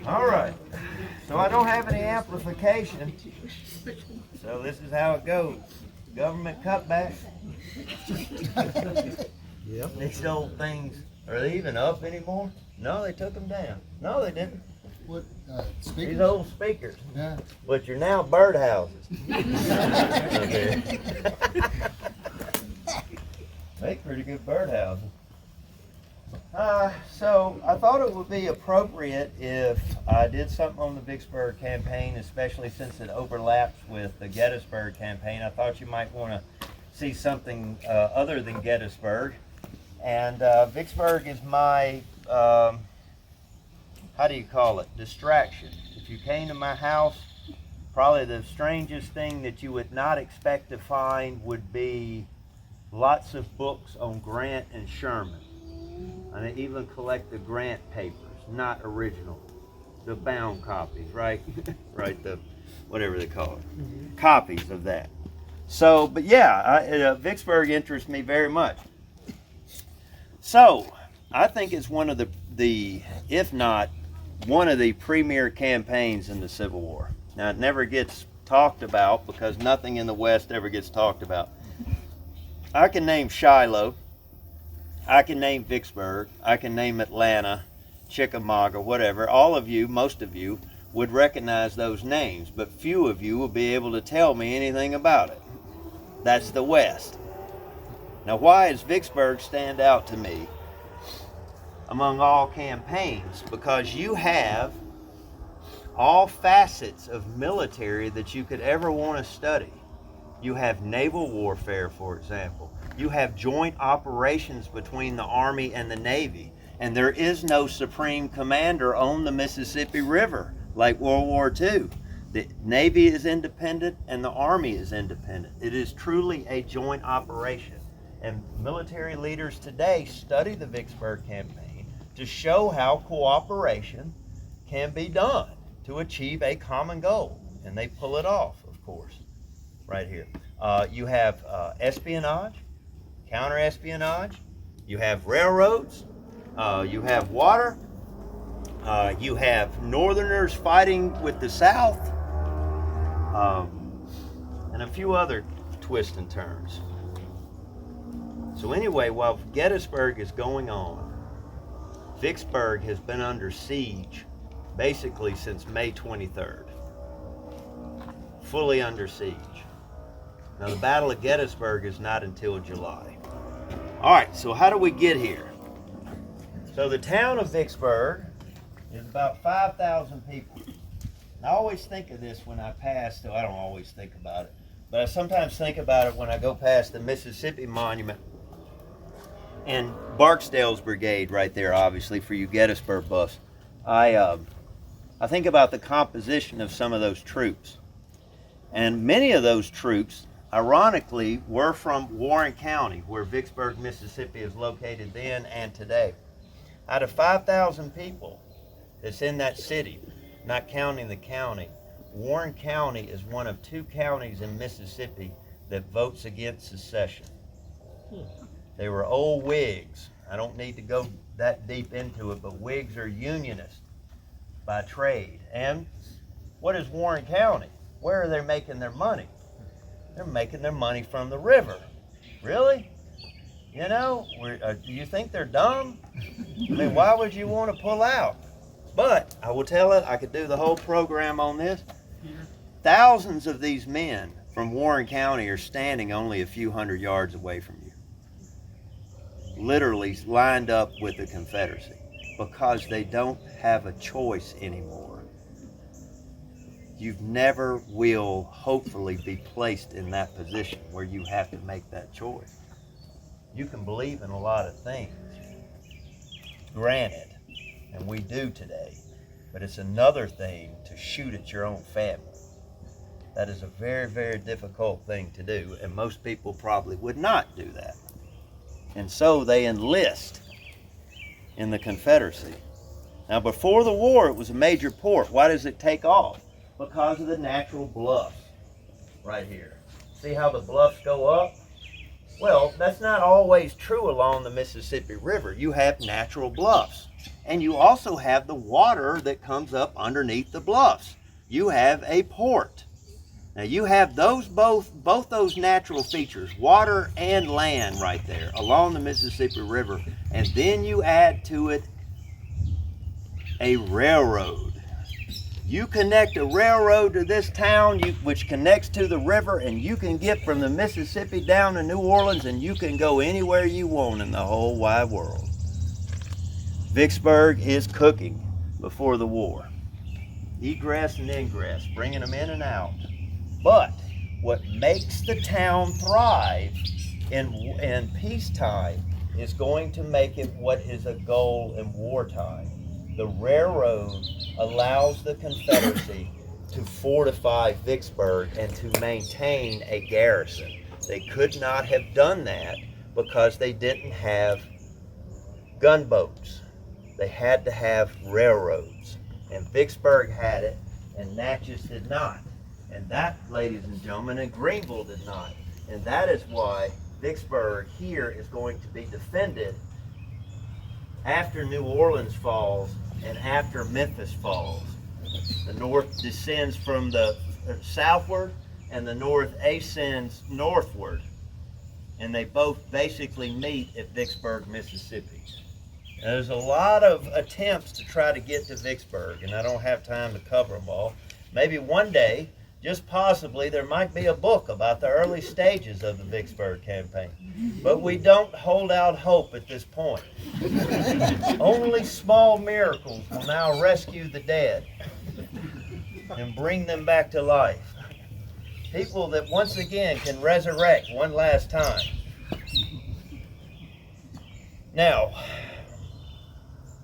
All right. So I don't have any amplification. So this is how it goes. Government cutback. Yep. These old things, are they even up anymore? No, they took them down. No, they didn't. What, These speakers? old speakers. Yeah. But you're now birdhouses. Okay. Make pretty good birdhouses. So I thought it would be appropriate if I did something on the Vicksburg campaign, especially since it overlaps with the Gettysburg campaign. I thought you might want to see something other than Gettysburg. And Vicksburg is my, how do you call it, distraction. If you came to my house, probably the strangest thing that you would not expect to find would be lots of books on Grant and Sherman. And they even collect the Grant papers, not original, the bound copies, right? Right, the whatever they call it, copies of that. So, but yeah, Vicksburg interests me very much. So, I think it's one of the, if not one of the premier campaigns in the Civil War. Now, it never gets talked about because nothing in the West ever gets talked about. I can name Shiloh. I can name Vicksburg, I can name Atlanta, Chickamauga, whatever. All of you, most of you, would recognize those names, but few of you will be able to tell me anything about it. That's the West. Now, why does Vicksburg stand out to me among all campaigns? Because you have all facets of military that you could ever want to study. You have naval warfare, for example. You have joint operations between the Army and the Navy. And there is no supreme commander on the Mississippi River like World War II. The Navy is independent and the Army is independent. It is truly a joint operation. And military leaders today study the Vicksburg campaign to show how cooperation can be done to achieve a common goal. And they pull it off, of course, right here. You have espionage, counter-espionage, you have railroads, you have water, you have Northerners fighting with the South, and a few other twists and turns. So anyway, while Gettysburg is going on, Vicksburg has been under siege basically since May 23rd, fully under siege. Now the Battle of Gettysburg is not until July. All right, so how do we get here? So the town of Vicksburg is about 5,000 people. And I always think of this when I pass, though I don't always think about it, but I sometimes think about it when I go past the Mississippi Monument and Barksdale's brigade right there, obviously, for you Gettysburg buffs. I think about the composition of some of those troops. And many of those troops, ironically, were from Warren County, where Vicksburg, Mississippi is located then and today. Out of 5,000 people that's in that city, not counting the county, Warren County is one of 2 counties in Mississippi that votes against secession. They were old Whigs. I don't need to go that deep into it, but Whigs are unionists by trade. And what is Warren County? Where are they making their money? They're making their money from the river. Really? You know, do you think they're dumb? I mean, why would you want to pull out? But I will tell it, I could do the whole program on this. Thousands of these men from Warren County are standing only a few hundred yards away from you. Literally lined up with the Confederacy because they don't have a choice anymore. You never will, hopefully, be placed in that position where you have to make that choice. You can believe in a lot of things, granted, and we do today, but it's another thing to shoot at your own family. That is a very, very difficult thing to do, and most people probably would not do that. And so they enlist in the Confederacy. Now, before the war, it was a major port. Why does it take off? Because of the natural bluffs right here. See how the bluffs go up? Well, that's not always true along the Mississippi River. You have natural bluffs. and you also have the water that comes up underneath the bluffs. You have a port. Now you have those both those natural features, water and land right there along the Mississippi River, and then you add to it a railroad. You connect a railroad to this town, which connects to the river, and you can get from the Mississippi down to New Orleans, and you can go anywhere you want in the whole wide world. Vicksburg is cooking before the war. Egress and ingress, bringing them in and out. But what makes the town thrive in peacetime is going to make it what is a goal in wartime. The railroad allows the Confederacy to fortify Vicksburg and to maintain a garrison. They could not have done that because they didn't have gunboats. They had to have railroads. And Vicksburg had it, and Natchez did not. And that, ladies and gentlemen, and Greenville did not. And that is why Vicksburg here is going to be defended after New Orleans falls and after Memphis falls. The north descends from the southward and the north ascends northward. And they both basically meet at Vicksburg, Mississippi. Now, there's a lot of attempts to try to get to Vicksburg, and I don't have time to cover them all. Maybe one day, just possibly, there might be a book about the early stages of the Vicksburg campaign. But we don't hold out hope at this point. Only small miracles will now rescue the dead and bring them back to life. People that once again can resurrect one last time. Now,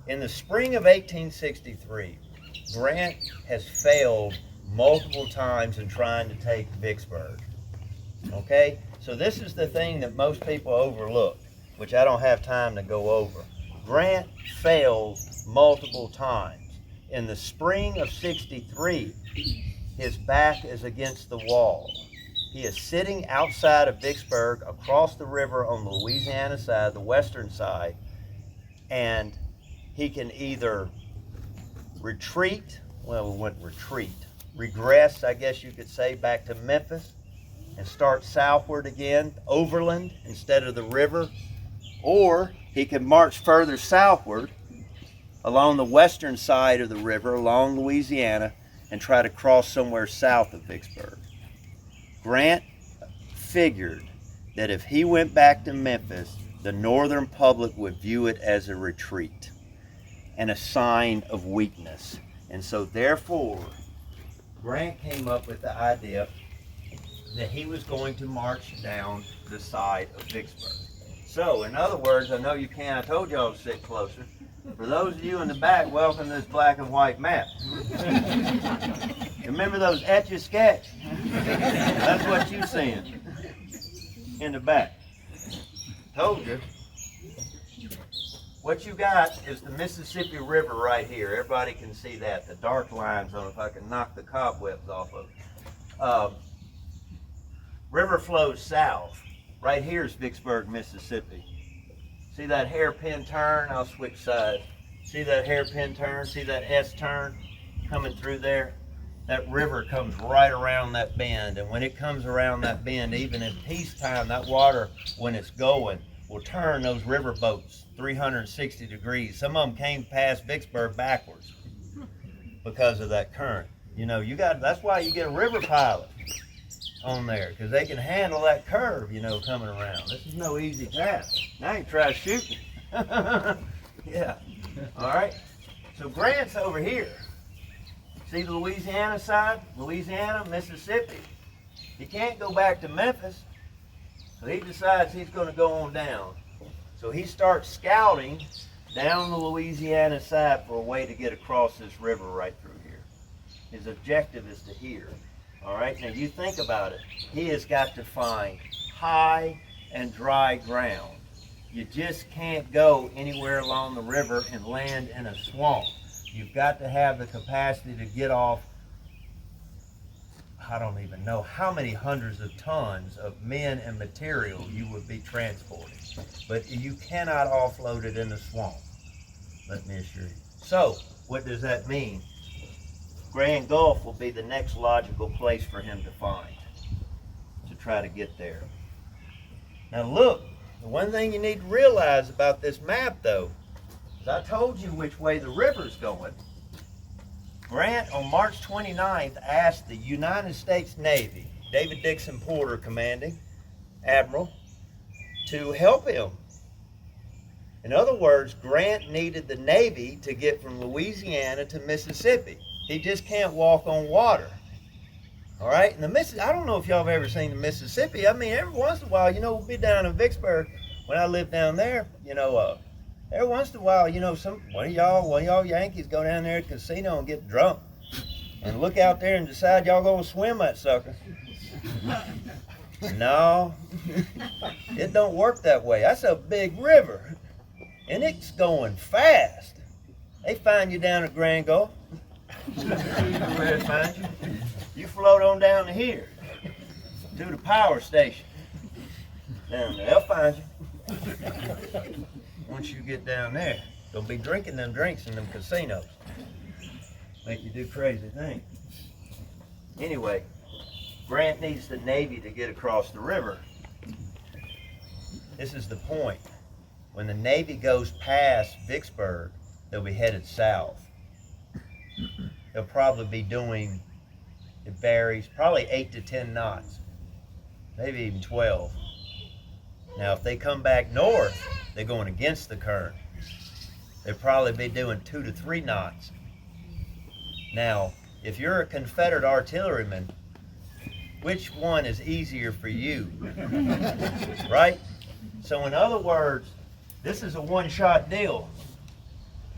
in the spring of 1863, Grant has failed multiple times in trying to take Vicksburg. Okay? So this is the thing that most people overlook, which I don't have time to go over. Grant failed multiple times. In the spring of 63, his back is against the wall. He is sitting outside of Vicksburg across the river on the Louisiana side, the western side, and he can either retreat, well, we wouldn't retreat, regress, I guess you could say, back to Memphis and start southward again, overland instead of the river, or he can march further southward along the western side of the river, along Louisiana, and try to cross somewhere south of Vicksburg. Grant figured that if he went back to Memphis, the northern public would view it as a retreat and a sign of weakness. And so therefore, Grant came up with the idea that he was going to march down the side of Vicksburg. So, in other words, I know you can't, I told y'all to sit closer. For those of you in the back, welcome to this black and white map. Remember those Etch-a-Sketch? That's what you're seeing in the back. Told you. What you got is the Mississippi River right here. Everybody can see that. The dark lines on it, if I can knock the cobwebs off of it. River flows south. Right here is Vicksburg, Mississippi. See that hairpin turn? I'll switch sides. See that hairpin turn? See that S turn coming through there? That river comes right around that bend. And when it comes around that bend, even in peacetime, that water, when it's going, will turn those river boats 360 degrees. Some of them came past Vicksburg backwards because of that current. You know, that's why you get a river pilot on there, because they can handle that curve, you know, coming around. This is no easy task. Now you try shooting. Yeah. All right. So Grant's over here. See the Louisiana side? Louisiana, Mississippi. He can't go back to Memphis. So he decides he's going to go on down. So he starts scouting down the Louisiana side for a way to get across this river right through here. His objective is to here. All right, now you think about it. He has got to find high and dry ground. You just can't go anywhere along the river and land in a swamp. You've got to have the capacity to get off, I don't even know how many hundreds of tons of men and material you would be transporting. But you cannot offload it in the swamp. let me assure you. So, what does that mean? Grand Gulf will be the next logical place for him to find, to try to get there. Now look, the one thing you need to realize about this map though, is I told you which way the river's going. Grant on March 29th asked the United States Navy, David Dixon Porter commanding, Admiral, to help him. In other words, Grant needed the Navy to get from Louisiana to Mississippi. He just can't walk on water. All right, and I don't know if y'all have ever seen the Mississippi. I mean, every once in a while, we'll be down in Vicksburg. When I lived down there, every once in a while, one of y'all Yankees go down there at the casino and get drunk and look out there and decide y'all gonna swim that sucker. No, it don't work that way. That's a big river, and it's going fast. They find you down at Grand Gulf. Where they find you? You float on down to here, to the power station. Down there, they'll find you. Once you get down there, they'll be drinking them drinks in them casinos. Make you do crazy things. Anyway, Grant needs the Navy to get across the river. This is the point. When the Navy goes past Vicksburg, they'll be headed south. They'll probably be doing, it varies, probably 8 to 10 knots, maybe even 12. Now, if they come back north, they're going against the current. They'll probably be doing 2 to 3 knots. Now, if you're a Confederate artilleryman, which one is easier for you? Right? So in other words, this is a one-shot deal.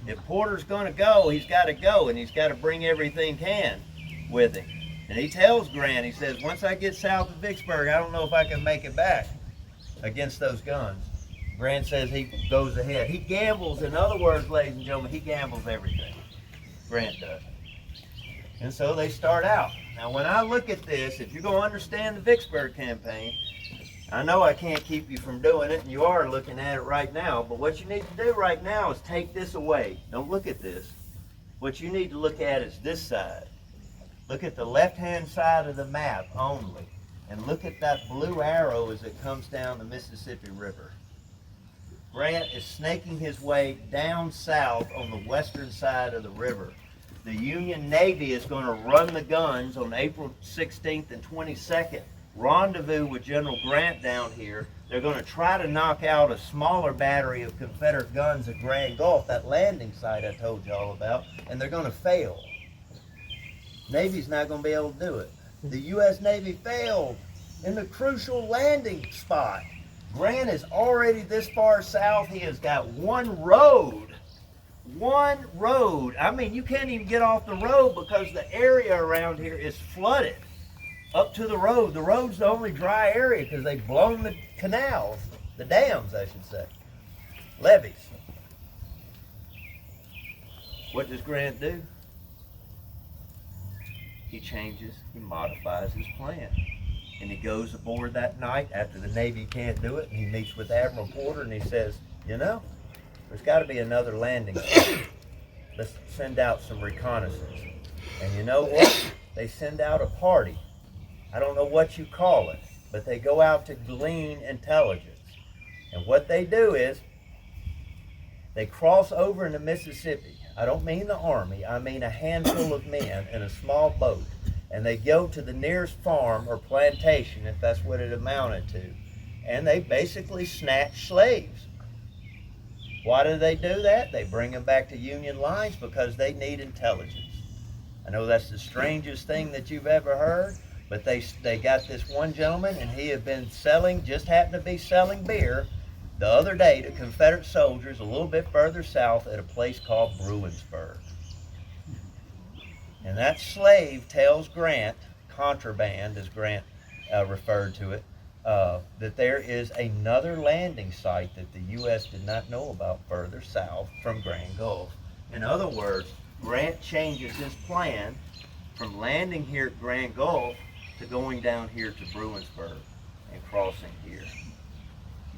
If Porter's going to go, he's got to go, and he's got to bring everything he can with him. And he tells Grant, he says, once I get south of Vicksburg, I don't know if I can make it back against those guns. Grant says he goes ahead. He gambles, in other words, ladies and gentlemen, he gambles everything. Grant does. And so they start out. Now, when I look at this, if you're going to understand the Vicksburg campaign, I know I can't keep you from doing it, and you are looking at it right now, but what you need to do right now is take this away. Don't look at this. What you need to look at is this side. Look at the left-hand side of the map only, and look at that blue arrow as it comes down the Mississippi River. Grant is snaking his way down south on the western side of the river. The Union Navy is going to run the guns on April 16th and 22nd. Rendezvous with General Grant down here. They're going to try to knock out a smaller battery of Confederate guns at Grand Gulf, that landing site I told you all about, and they're going to fail. Navy's not going to be able to do it. The U.S. Navy failed in the crucial landing spot. Grant is already this far south. He has got one road. One road. I mean, you can't even get off the road because the area around here is flooded up to the road. The road's the only dry area because they've blown the canals, the dams, I should say, levees. What does Grant do? He changes, he modifies his plan. And he goes aboard that night after the Navy can't do it, and he meets with Admiral Porter, and he says, there's got to be another landing site. Let's send out some reconnaissance. And you know what? They send out a party. I don't know what you call it, but they go out to glean intelligence. And what they do is they cross over into Mississippi. I don't mean the army. I mean a handful of men in a small boat. And they go to the nearest farm or plantation, if that's what it amounted to. And they basically snatch slaves. Why do they do that? They bring them back to Union lines because they need intelligence. I know that's the strangest thing that you've ever heard, but they got this one gentleman, and he had been just happened to be selling beer the other day to Confederate soldiers a little bit further south at a place called Bruinsburg. And that slave tells Grant, contraband as Grant referred to it, that there is another landing site that the U.S. did not know about further south from Grand Gulf. In other words, Grant changes his plan from landing here at Grand Gulf to going down here to Bruinsburg and crossing here.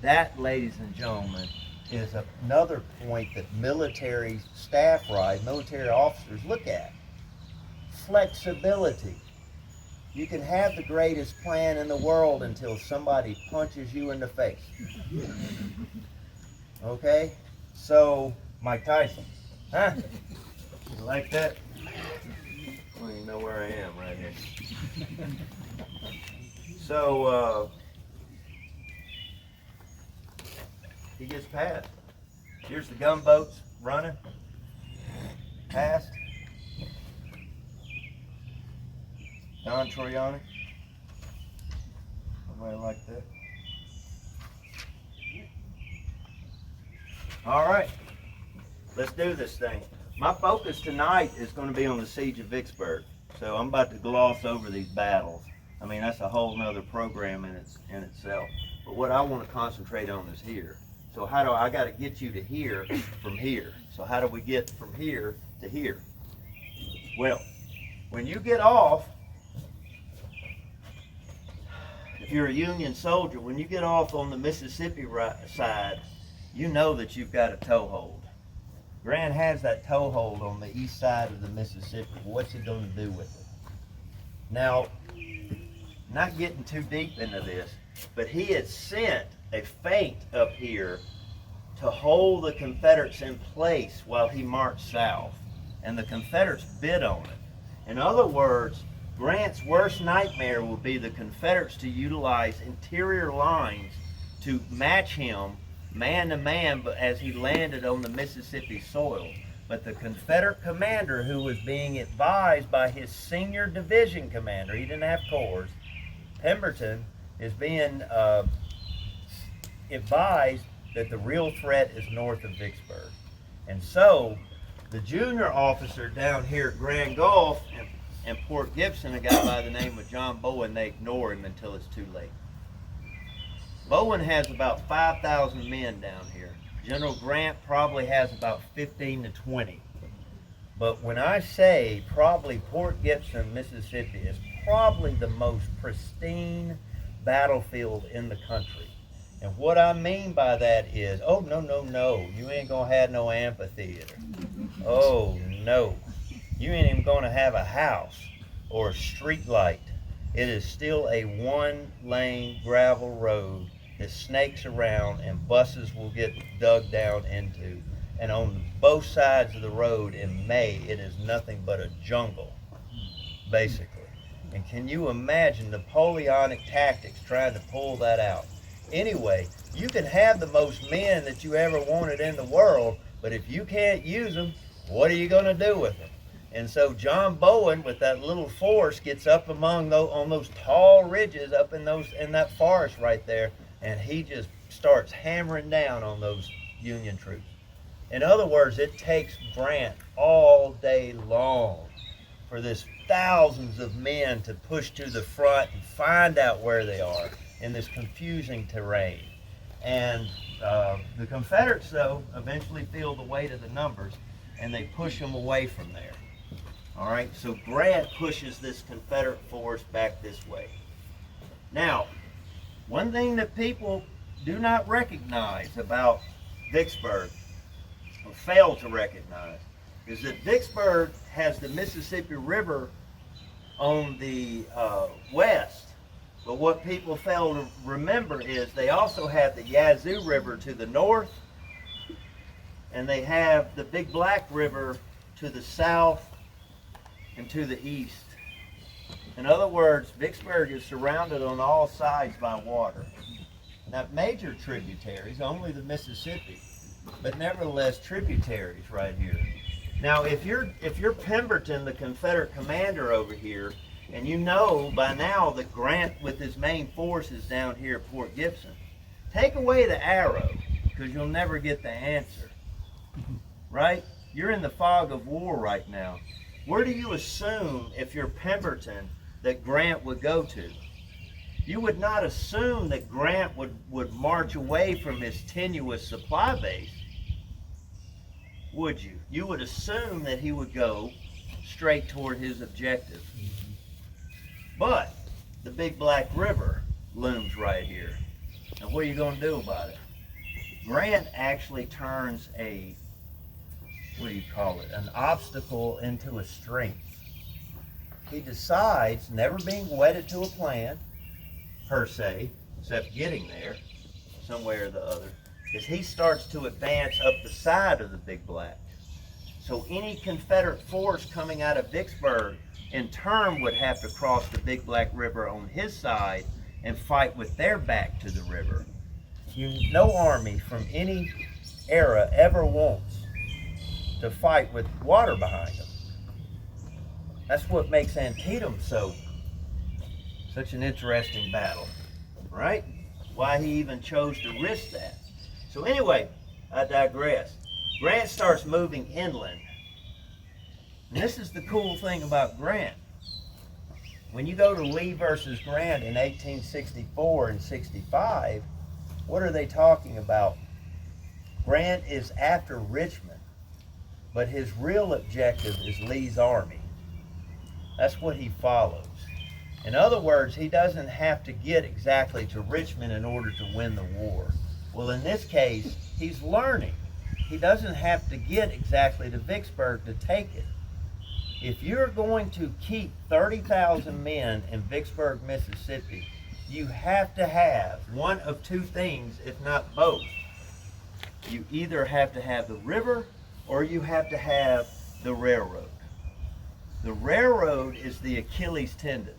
That, ladies and gentlemen, is another point that military staff military officers look at. Flexibility. You can have the greatest plan in the world until somebody punches you in the face. Okay? So, Mike Tyson. Huh? You like that? Well, you know where I am right here. So, he gets past. Here's the gunboats running. Past. Don Troiani. Somebody like that. All right. Let's do this thing. My focus tonight is going to be on the Siege of Vicksburg. So I'm about to gloss over these battles. I mean, that's a whole nother program in itself. But what I want to concentrate on is here. So how do I got to get you to here from here? So how do we get from here to here? Well, when you get off, if you're a Union soldier, when you get off on the Mississippi side, you know that you've got a toehold. Grant has that toehold on the east side of the Mississippi. What's he going to do with it? Now, not getting too deep into this, but he had sent a feint up here to hold the Confederates in place while he marched south. And the Confederates bid on it. In other words, Grant's worst nightmare will be the Confederates to utilize interior lines to match him man to man as he landed on the Mississippi soil. But the Confederate commander, who was being advised by his senior division commander, he didn't have corps, Pemberton, is being advised that the real threat is north of Vicksburg. And so the junior officer down here at Grand Gulf and Port Gibson, a guy by the name of John Bowen, they ignore him until it's too late. Bowen has about 5,000 men down here. General Grant probably has about 15 to 20. But when I say probably Port Gibson, Mississippi is probably the most pristine battlefield in the country. And what I mean by that is, oh, no, you ain't gonna have no amphitheater. Oh, no. You ain't even gonna have a house or a street light. It is still a one-lane gravel road that snakes around and buses will get dug down into. And on both sides of the road in May, it is nothing but a jungle, basically. And can you imagine Napoleonic tactics trying to pull that out? Anyway, you can have the most men that you ever wanted in the world, but if you can't use them, what are you going to do with them? And so John Bowen, with that little force, gets up among on those tall ridges up in that forest right there, and he just starts hammering down on those Union troops. In other words, it takes Grant all day long for this thousands of men to push to the front and find out where they are in this confusing terrain. And the Confederates, though, eventually feel the weight of the numbers, and they push them away from there. All right, so Grant pushes this Confederate force back this way. Now, one thing that people do not recognize about Vicksburg, or fail to recognize, is that Vicksburg has the Mississippi River on the west. But what people fail to remember is they also have the Yazoo River to the north, and they have the Big Black River to the south and to the east. In other words, Vicksburg is surrounded on all sides by water. Now, major tributaries, only the Mississippi, but nevertheless tributaries right here. Now, if you're Pemberton, the Confederate commander over here, and you know by now that Grant with his main force is down here at Port Gibson, take away the arrow, because you'll never get the answer, right? You're in the fog of war right now. Where do you assume, if you're Pemberton, that Grant would go to? You would not assume that Grant would march away from his tenuous supply base, would you? You would assume that he would go straight toward his objective. But the Big Black River looms right here. Now, what are you going to do about it? Grant actually turns a, what do you call it, an obstacle into a strength. He decides, never being wedded to a plan, per se, except getting there, some way or the other, is he starts to advance up the side of the Big Black. So any Confederate force coming out of Vicksburg, in turn, would have to cross the Big Black River on his side and fight with their back to the river. No army from any era ever wants to fight with water behind them. That's what makes Antietam such an interesting battle, right? Why he even chose to risk that. So anyway, I digress. Grant starts moving inland. And this is the cool thing about Grant. When you go to Lee versus Grant in 1864 and 65, what are they talking about? Grant is after Richmond, but his real objective is Lee's army. That's what he follows. In other words, he doesn't have to get exactly to Richmond in order to win the war. Well, in this case, he's learning. He doesn't have to get exactly to Vicksburg to take it. If you're going to keep 30,000 men in Vicksburg, Mississippi, you have to have one of two things, if not both. You either have to have the river or you have to have the railroad. The railroad is the Achilles tendon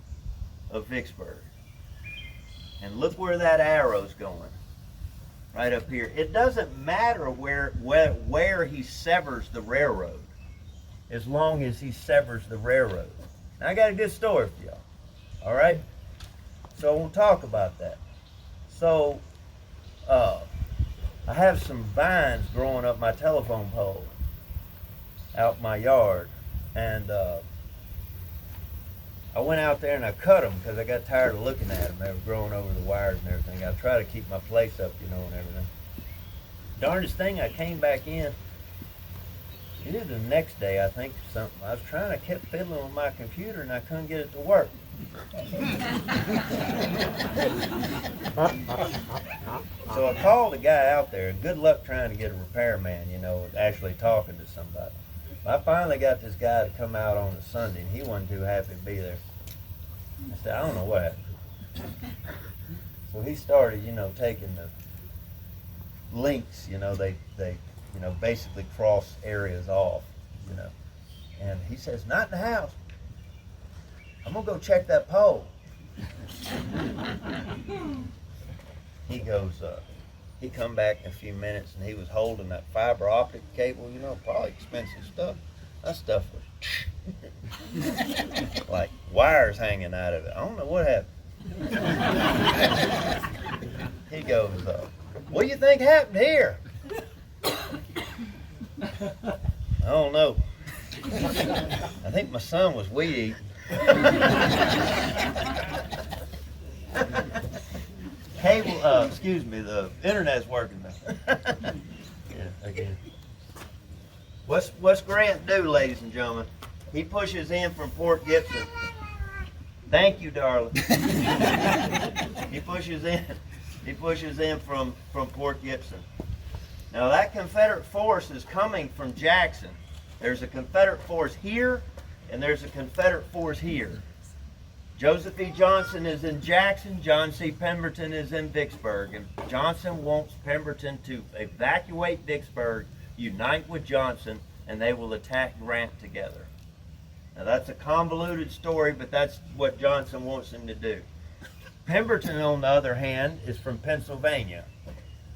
of Vicksburg. And look where that arrow's going. Right up here. It doesn't matter where he severs the railroad, as long as he severs the railroad. Now, I got a good story for y'all. All right? So we'll talk about that. So, I have some vines growing up my telephone pole out my yard. And I went out there and I cut them because I got tired of looking at them. They were growing over the wires and everything. I try to keep my place up, you know, and everything. Darndest thing, I came back in. Either the next day, I think, or something. I was trying, I kept fiddling with my computer and I couldn't get it to work. So I called the guy out there, and good luck trying to get a repairman, you know, actually talking to somebody. I finally got this guy to come out on a Sunday, and he wasn't too happy to be there. I said, I don't know what happened. So he started, you know, taking the links, you know, they you know, basically cross areas off, you know. And he says, not in the house. I'm going to go check that pole. He goes, he come back in a few minutes and he was holding that fiber optic cable, you know, probably expensive stuff. That stuff was like wires hanging out of it. I don't know what happened. He goes, what do you think happened here? I don't know. I think my son was weed eating. Cable, excuse me, the internet's working now. Yeah, again. What's Grant do, ladies and gentlemen? He pushes in from Port Gibson. Thank you, darling. He pushes in from Port Gibson. Now that Confederate force is coming from Jackson. There's a Confederate force here, and there's a Confederate force here. Joseph E. Johnson is in Jackson, John C. Pemberton is in Vicksburg, and Johnson wants Pemberton to evacuate Vicksburg, unite with Johnson, and they will attack Grant together. Now that's a convoluted story, but that's what Johnson wants him to do. Pemberton, on the other hand, is from Pennsylvania.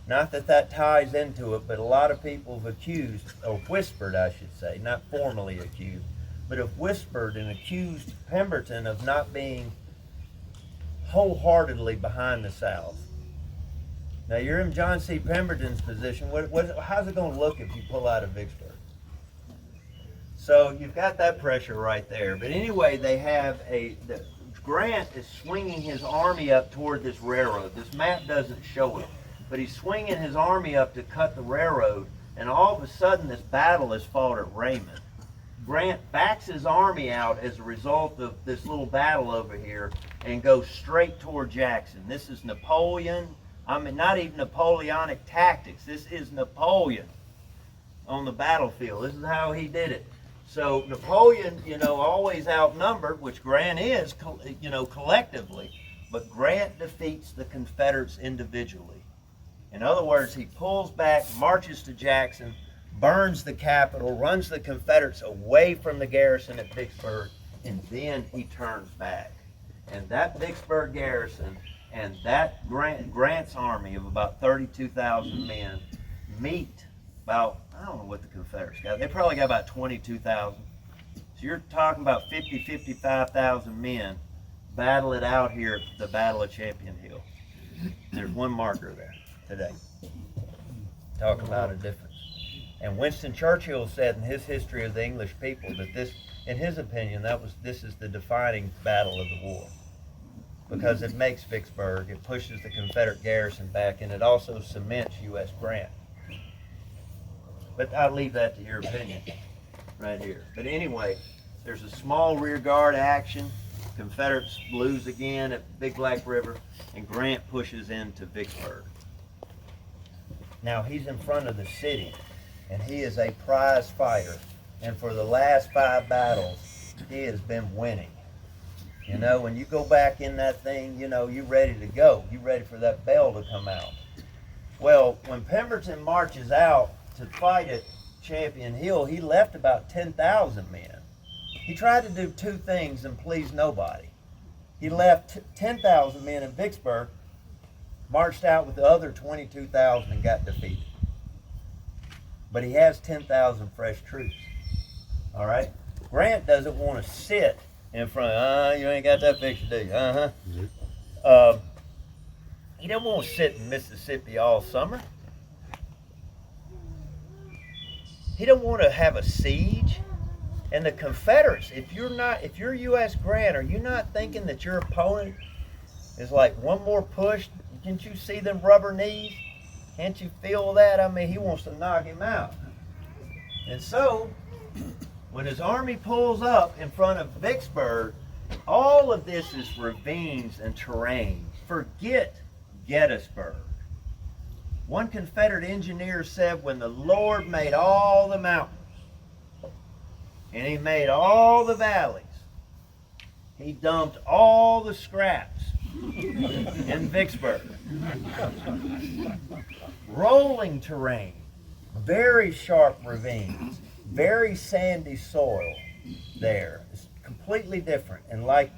Not that that ties into it, but a lot of people have accused, or whispered, I should say, not formally accused, but have whispered and accused Pemberton of not being wholeheartedly behind the South. Now you're in John C. Pemberton's position. How's it going to look if you pull out of Vicksburg? So you've got that pressure right there. But anyway, they have Grant is swinging his army up toward this railroad. This map doesn't show it, but he's swinging his army up to cut the railroad, and all of a sudden this battle is fought at Raymond. Grant backs his army out as a result of this little battle over here and goes straight toward Jackson. This is Napoleon, I mean, not even Napoleonic tactics. This is Napoleon on the battlefield. This is how he did it. So Napoleon, always outnumbered, which Grant is, collectively, but Grant defeats the Confederates individually. In other words, he pulls back, marches to Jackson, burns the capital, runs the Confederates away from the garrison at Vicksburg, and then he turns back. And that Vicksburg garrison and that Grant's army of about 32,000 men meet about, I don't know what the Confederates got. They probably got about 22,000. So you're talking about 55,000 men battle it out here at the Battle of Champion Hill. There's one marker there today. Talk about a difference. And Winston Churchill said in his History of the English People that this, in his opinion, this is the defining battle of the war. Because it makes Vicksburg, it pushes the Confederate garrison back, and it also cements U.S. Grant. But I'll leave that to your opinion right here. But anyway, there's a small rear guard action. Confederates lose again at Big Black River, and Grant pushes into Vicksburg. Now he's in front of the city, and he is a prize fighter. And for the last 5 battles, he has been winning. When you go back in that thing, you're ready to go. You're ready for that bell to come out. Well, when Pemberton marches out to fight at Champion Hill, he left about 10,000 men. He tried to do 2 things and please nobody. He left 10,000 men in Vicksburg, marched out with the other 22,000 and got defeated. But he has 10,000 fresh troops. All right? Grant doesn't want to sit in front, you ain't got that picture, do you? He don't want to sit in Mississippi all summer. He don't want to have a siege. And the Confederates, if you're U.S. Grant, are you not thinking that your opponent is like one more push? Can't you see them rubber knees? Can't you feel that? I mean, he wants to knock him out. And so, when his army pulls up in front of Vicksburg, all of this is ravines and terrain. Forget Gettysburg. One Confederate engineer said, when the Lord made all the mountains, and he made all the valleys, he dumped all the scraps in Vicksburg. Rolling terrain, very sharp ravines, very sandy soil there. It's completely different. And like,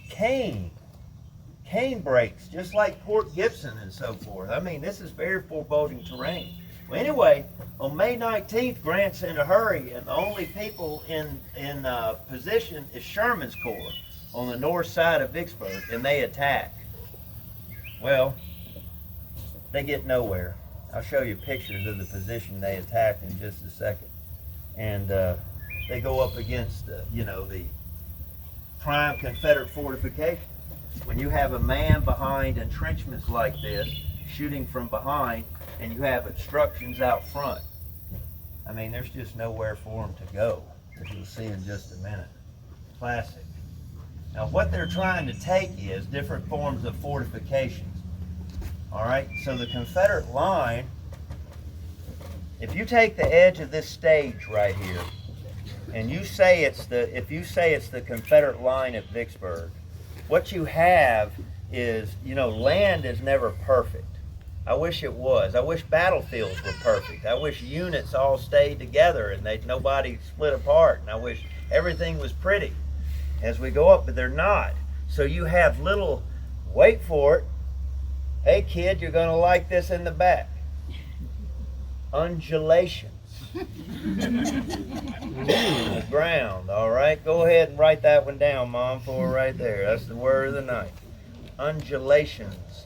cane breaks, just like Port Gibson and so forth. I mean, this is very foreboding terrain. Well, anyway, on May 19th, Grant's in a hurry, and the only people in position is Sherman's Corps on the north side of Vicksburg, and they attack. Well, they get nowhere. I'll show you pictures of the position they attacked in just a second. And they go up against, the prime Confederate fortification. When you have a man behind entrenchments like this, shooting from behind, and you have obstructions out front, I mean, there's just nowhere for them to go, as you'll see in just a minute. Classic. Now, what they're trying to take is different forms of fortifications. All right, so the Confederate line, if you take the edge of this stage right here, and if you say it's the Confederate line at Vicksburg, what you have is, land is never perfect. I wish it was. I wish battlefields were perfect. I wish units all stayed together and nobody split apart. And I wish everything was pretty as we go up, but they're not. So you have little, wait for it, hey kid, you're going to like this in the back, undulations. The ground, all right? Go ahead and write that one down, Mom, for right there. That's the word of the night. Undulations.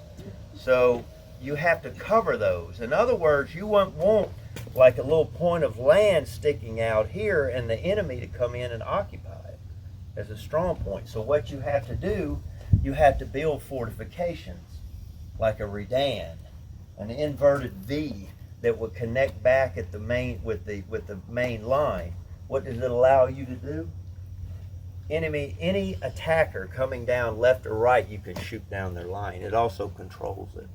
So you have to cover those. In other words, you won't want like a little point of land sticking out here and the enemy to come in and occupy it as a strong point. So what you have to do, you have to build fortifications like a redan, an inverted V that would connect back at the main with the main line. What does it allow you to do? Any attacker coming down left or right, you can shoot down their line. It also controls it.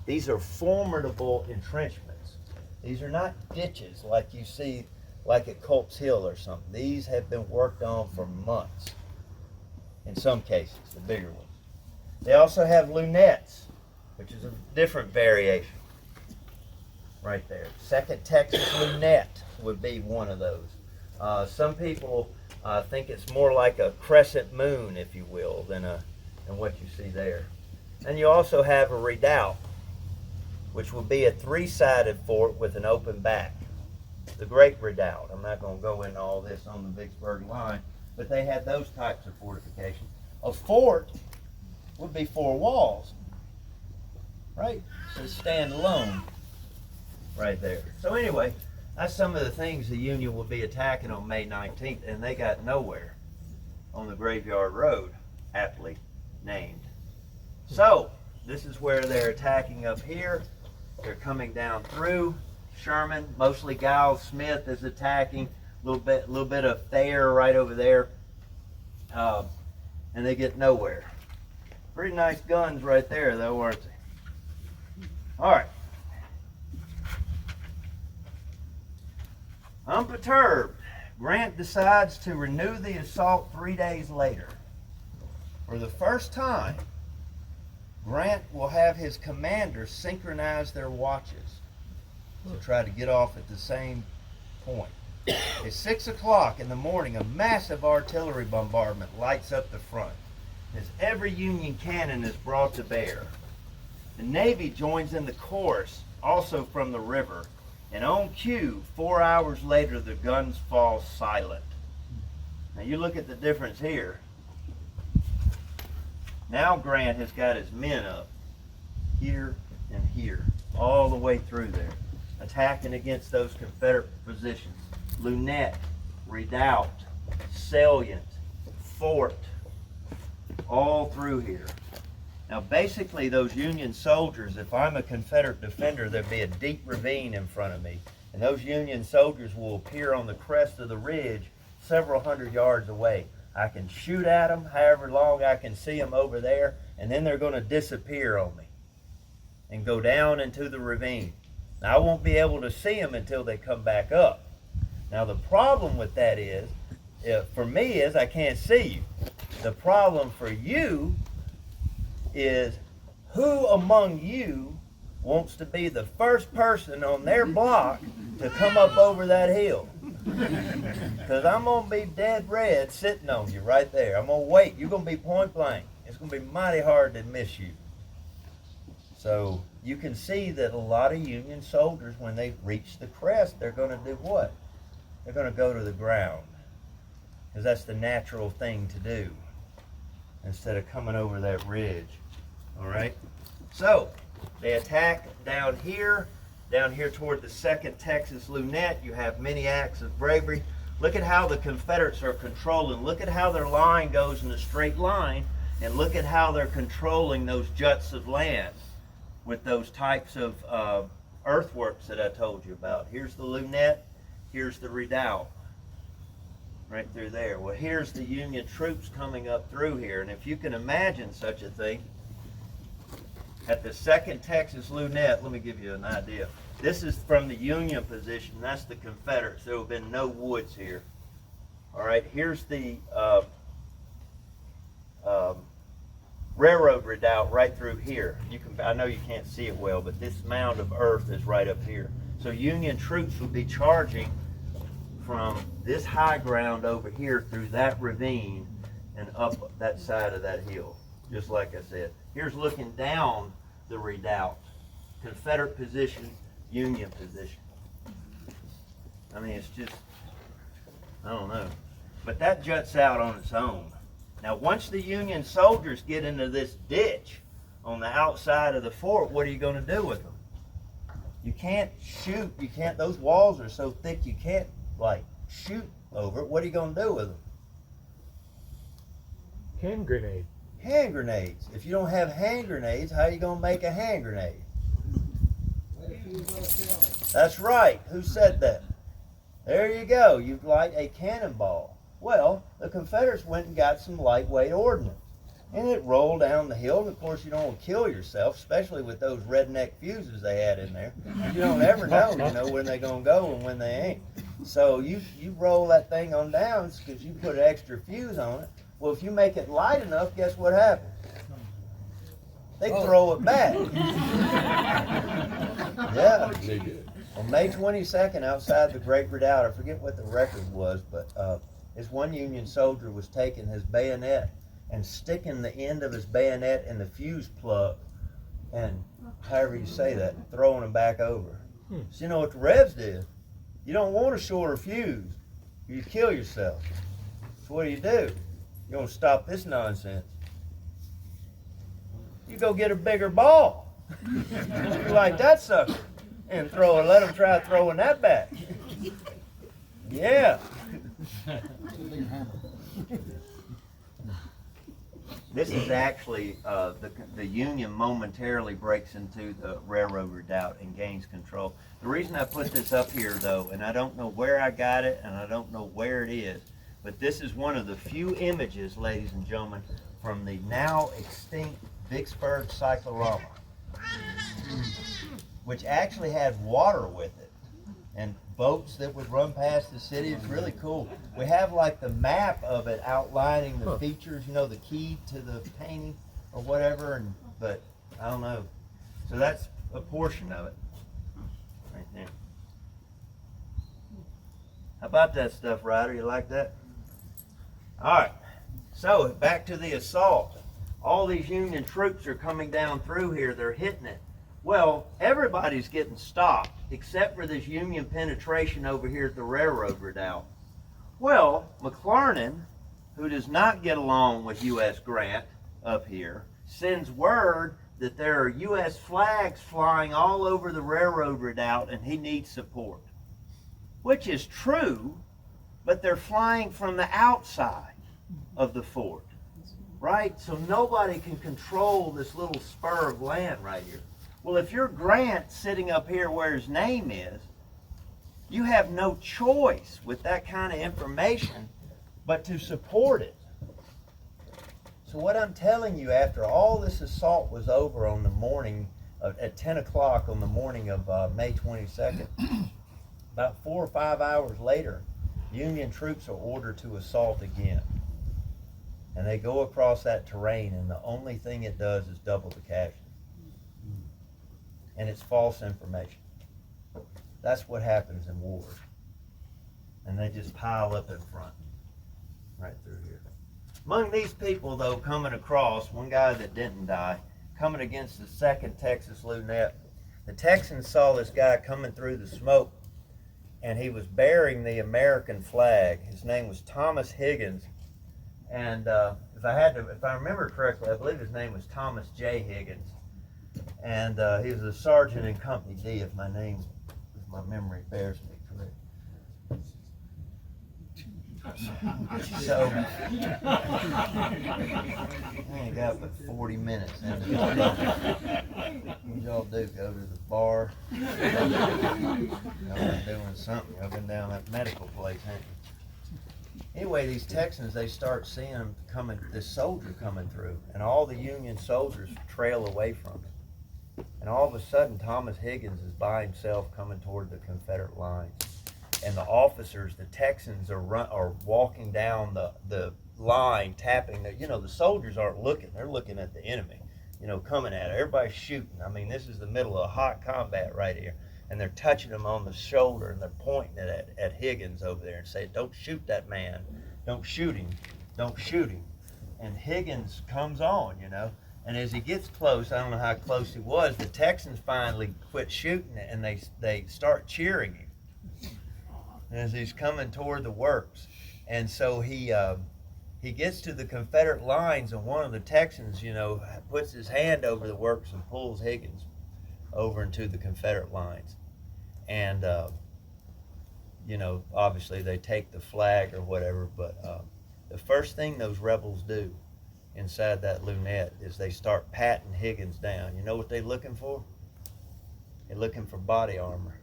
These are formidable entrenchments. These are not ditches like you see like at Culp's Hill or something. These have been worked on for months. In some cases, the bigger ones. They also have lunettes, which is a different variation. Right there. Second Texas lunette would be one of those. Some people think it's more like a crescent moon, if you will, than what you see there. And you also have a redoubt, which will be a three-sided fort with an open back. The Great Redoubt. I'm not going to go into all this on the Vicksburg line, but they had those types of fortifications. A fort would be four walls, right? So stand alone right there. So anyway, that's some of the things the Union will be attacking on May 19th, and they got nowhere on the Graveyard Road, aptly named. So this is where they're attacking up here. They're coming down through. Sherman, mostly Giles Smith is attacking. A little bit of Thayer right over there, and they get nowhere. Pretty nice guns right there, though, weren't they? All right. Unperturbed, Grant decides to renew the assault 3 days later. For the first time, Grant will have his commanders synchronize their watches to try to get off at the same point. At 6 o'clock in the morning, a massive artillery bombardment lights up the front as every Union cannon is brought to bear. The Navy joins in the chorus, also from the river, and on cue, 4 hours later, the guns fall silent. Now you look at the difference here. Now Grant has got his men up here and here, all the way through there, attacking against those Confederate positions. Lunette, redoubt, salient, fort, all through here. Now basically those Union soldiers, if I'm a Confederate defender, there'd be a deep ravine in front of me. And those Union soldiers will appear on the crest of the ridge several hundred yards away. I can shoot at them however long I can see them over there, and then they're going to disappear on me and go down into the ravine. Now I won't be able to see them until they come back up. Now the problem with that is, for me, is I can't see you. The problem for you is who among you wants to be the first person on their block to come up over that hill? Because I'm going to be dead red sitting on you right there. I'm going to wait. You're going to be point blank. It's going to be mighty hard to miss you. So you can see that a lot of Union soldiers, when they reach the crest, they're going to do what? They're going to go to the ground. Because that's the natural thing to do, instead of coming over that ridge. All right? So they attack down here toward the 2nd Texas Lunette. You have many acts of bravery. Look at how the Confederates are controlling. Look at how their line goes in a straight line, and look at how they're controlling those juts of land with those types of earthworks that I told you about. Here's the Lunette, here's the redoubt, right through there. Well, here's the Union troops coming up through here, and if you can imagine such a thing, at the 2nd Texas Lunette, let me give you an idea. This is from the Union position. That's the Confederates. There have been no woods here. All right, here's the railroad redoubt right through here. I know you can't see it well, but this mound of earth is right up here. So Union troops would be charging from this high ground over here through that ravine and up that side of that hill, just like I said. Here's looking down the redoubt. Confederate position, Union position. I mean, it's just, I don't know. But that juts out on its own. Now, once the Union soldiers get into this ditch on the outside of the fort, what are you going to do with them? You can't shoot. You can't, those walls are so thick you can't, like, shoot over it. What are you going to do with them? Hand grenade. Hand grenades. If you don't have hand grenades, how are you going to make a hand grenade? That's right. Who said that? There you go. You light a cannonball. Well, the Confederates went and got some lightweight ordnance. And it rolled down the hill. And of course, you don't want to kill yourself, especially with those redneck fuses they had in there. You don't ever know, when they're going to go and when they ain't. So you roll that thing on down because you put an extra fuse on it. Well, if you make it light enough, guess what happens? They throw it back. Yeah. On May 22nd, outside the Great Redoubt, I forget what the record was, but this one Union soldier was taking his bayonet and sticking the end of his bayonet in the fuse plug, and however you say that, throwing them back over. So you know what the Revs did? You don't want a shorter fuse. You kill yourself. So what do? You don't stop this nonsense. You go get a bigger ball. You like that sucker. And let them try throwing that back. Yeah. This is actually, the Union momentarily breaks into the railroad redoubt and gains control. The reason I put this up here, though, and I don't know where I got it, and I don't know where it is, but this is one of the few images, ladies and gentlemen, from the now extinct Vicksburg cyclorama, which actually had water with it and boats that would run past the city. It's really cool. We have like the map of it outlining the features, the key to the painting or whatever, but I don't know. So that's a portion of it right there. How about that stuff, Ryder? You like that? All right, so back to the assault. All these Union troops are coming down through here. They're hitting it. Well, everybody's getting stopped except for this Union penetration over here at the railroad redoubt. Well, McClernand, who does not get along with U.S. Grant up here, sends word that there are U.S. flags flying all over the railroad redoubt and he needs support. Which is true, but they're flying from the outside of the fort, right? So nobody can control this little spur of land right here. Well, if you're Grant sitting up here where his name is, you have no choice with that kind of information but to support it. So what I'm telling you, after all this assault was over on the morning at 10 o'clock on the morning of May 22nd, about 4 or 5 hours later, Union troops are ordered to assault again. And they go across that terrain, and the only thing it does is double the casualties. And it's false information. That's what happens in wars. And they just pile up in front, right through here. Among these people, though, coming across, one guy that didn't die, coming against the 2nd Texas Lunette, the Texans saw this guy coming through the smoke, and he was bearing the American flag. His name was Thomas Higgins. And if I remember correctly, I believe his name was Thomas J. Higgins. And he was a sergeant in Company D, if my memory bears me correct. So, I ain't got but 40 minutes into this. What y'all do? Go to the bar? Y'all been doing something. Y'all been down that medical place, haven't you? Anyway, these Texans, they start seeing him coming, this soldier coming through, and all the Union soldiers trail away from him. And all of a sudden, Thomas Higgins is by himself coming toward the Confederate lines. And the officers, the Texans, are walking down the line, tapping. The soldiers aren't looking. They're looking at the enemy, coming at it. Everybody's shooting. I mean, this is the middle of hot combat right here. And they're touching him on the shoulder, and they're pointing it at Higgins over there and saying, "Don't shoot that man. Don't shoot him. Don't shoot him." And Higgins comes on, And as he gets close, I don't know how close he was, the Texans finally quit shooting it, and they start cheering him as he's coming toward the works. And so he gets to the Confederate lines, and one of the Texans, puts his hand over the works and pulls Higgins over into the Confederate lines. And, obviously they take the flag or whatever, but the first thing those rebels do inside that lunette is they start patting Higgins down. You know what they're looking for? They're looking for body armor,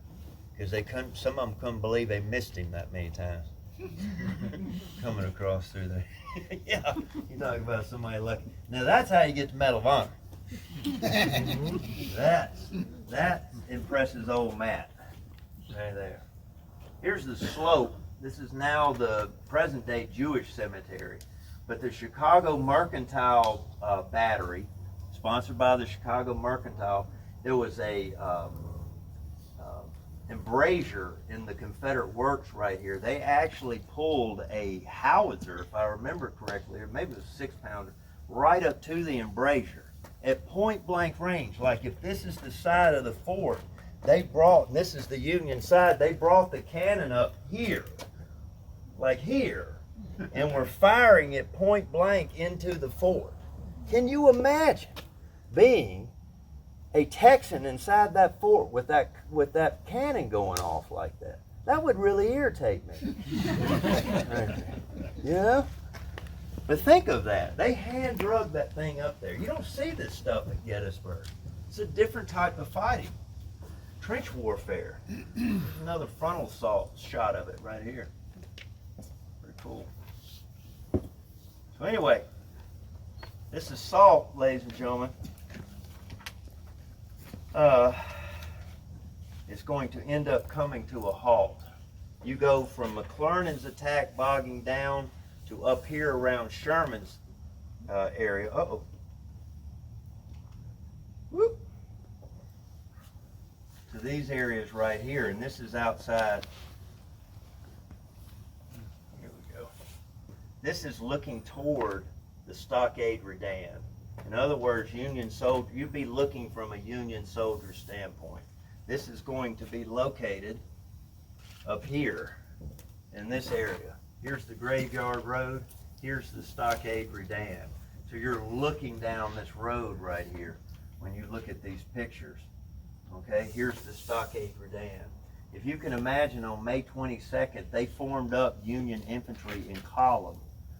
because some of them couldn't believe they missed him that many times. coming across through there. Yeah, you talk about somebody lucky. Now that's how you get the Medal of Honor. That impresses old Matt. Right there. Here's the slope. This is now the present day Jewish cemetery. But the Chicago Mercantile Battery, sponsored by the Chicago Mercantile, there was a embrasure in the Confederate works right here. They actually pulled a howitzer, if I remember correctly, or maybe it was a 6-pounder, right up to the embrasure at point blank range. Like if this is the side of the fort, they brought, and this is the Union side, they brought the cannon up here, like here, and were firing it point blank into the fort. Can you imagine being a Texan inside that fort with that cannon going off like that? That would really irritate me. You know? But think of that. They hand drug that thing up there. You don't see this stuff at Gettysburg. It's a different type of fighting. Trench warfare. Another frontal assault shot of it right here. Pretty cool. So anyway, this assault, ladies and gentlemen, is going to end up coming to a halt. You go from McClernand's attack bogging down to up here around Sherman's area. Uh-oh. Whoop. To these areas right here, and this is outside. Here we go. This is looking toward the stockade redan. In other words, Union soldier, you'd be looking from a Union soldier standpoint. This is going to be located up here in this area. Here's the Graveyard Road. Here's the stockade redan. So you're looking down this road right here when you look at these pictures. Okay, here's the stockade redan. If you can imagine, on May 22nd, they formed up Union infantry in column.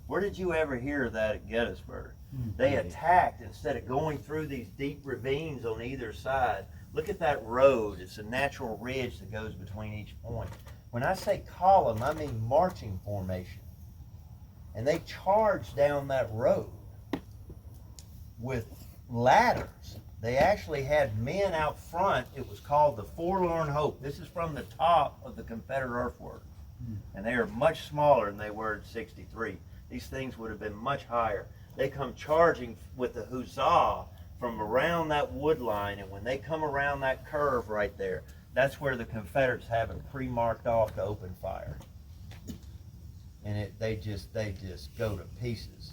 Where did you ever hear of that at Gettysburg? They attacked instead of going through these deep ravines on either side. Look at that road. It's a natural ridge that goes between each point. When I say column, I mean marching formation. And they charged down that road with ladders. They actually had men out front. It was called the Forlorn Hope. This is from the top of the Confederate earthworks. And they are much smaller than they were in 63. These things would have been much higher. They come charging with the huzzah from around that wood line, and when they come around that curve right there, that's where the Confederates have it pre-marked off to open fire. And they just go to pieces.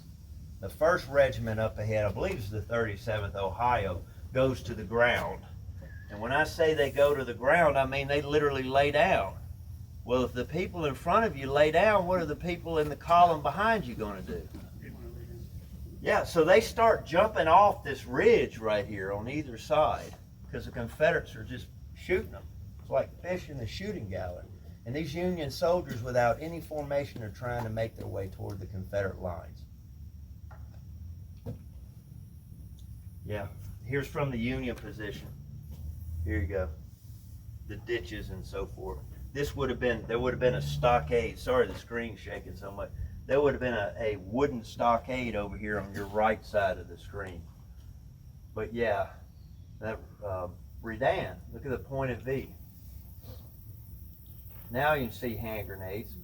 The 1st regiment up ahead, I believe it's the 37th Ohio, goes to the ground. And when I say they go to the ground, I mean they literally lay down. Well, if the people in front of you lay down, what are the people in the column behind you going to do? Yeah, so they start jumping off this ridge right here on either side because the Confederates are just shooting them. It's like fish in the shooting gallery. And these Union soldiers, without any formation, are trying to make their way toward the Confederate lines. Yeah, here's from the Union position. Here you go. The ditches and so forth. This would have been, there would have been a stockade. Sorry, the screen's shaking so much. There would have been a wooden stockade over here on your right side of the screen. But yeah, that redan, look at the pointed V. Now you can see hand grenades.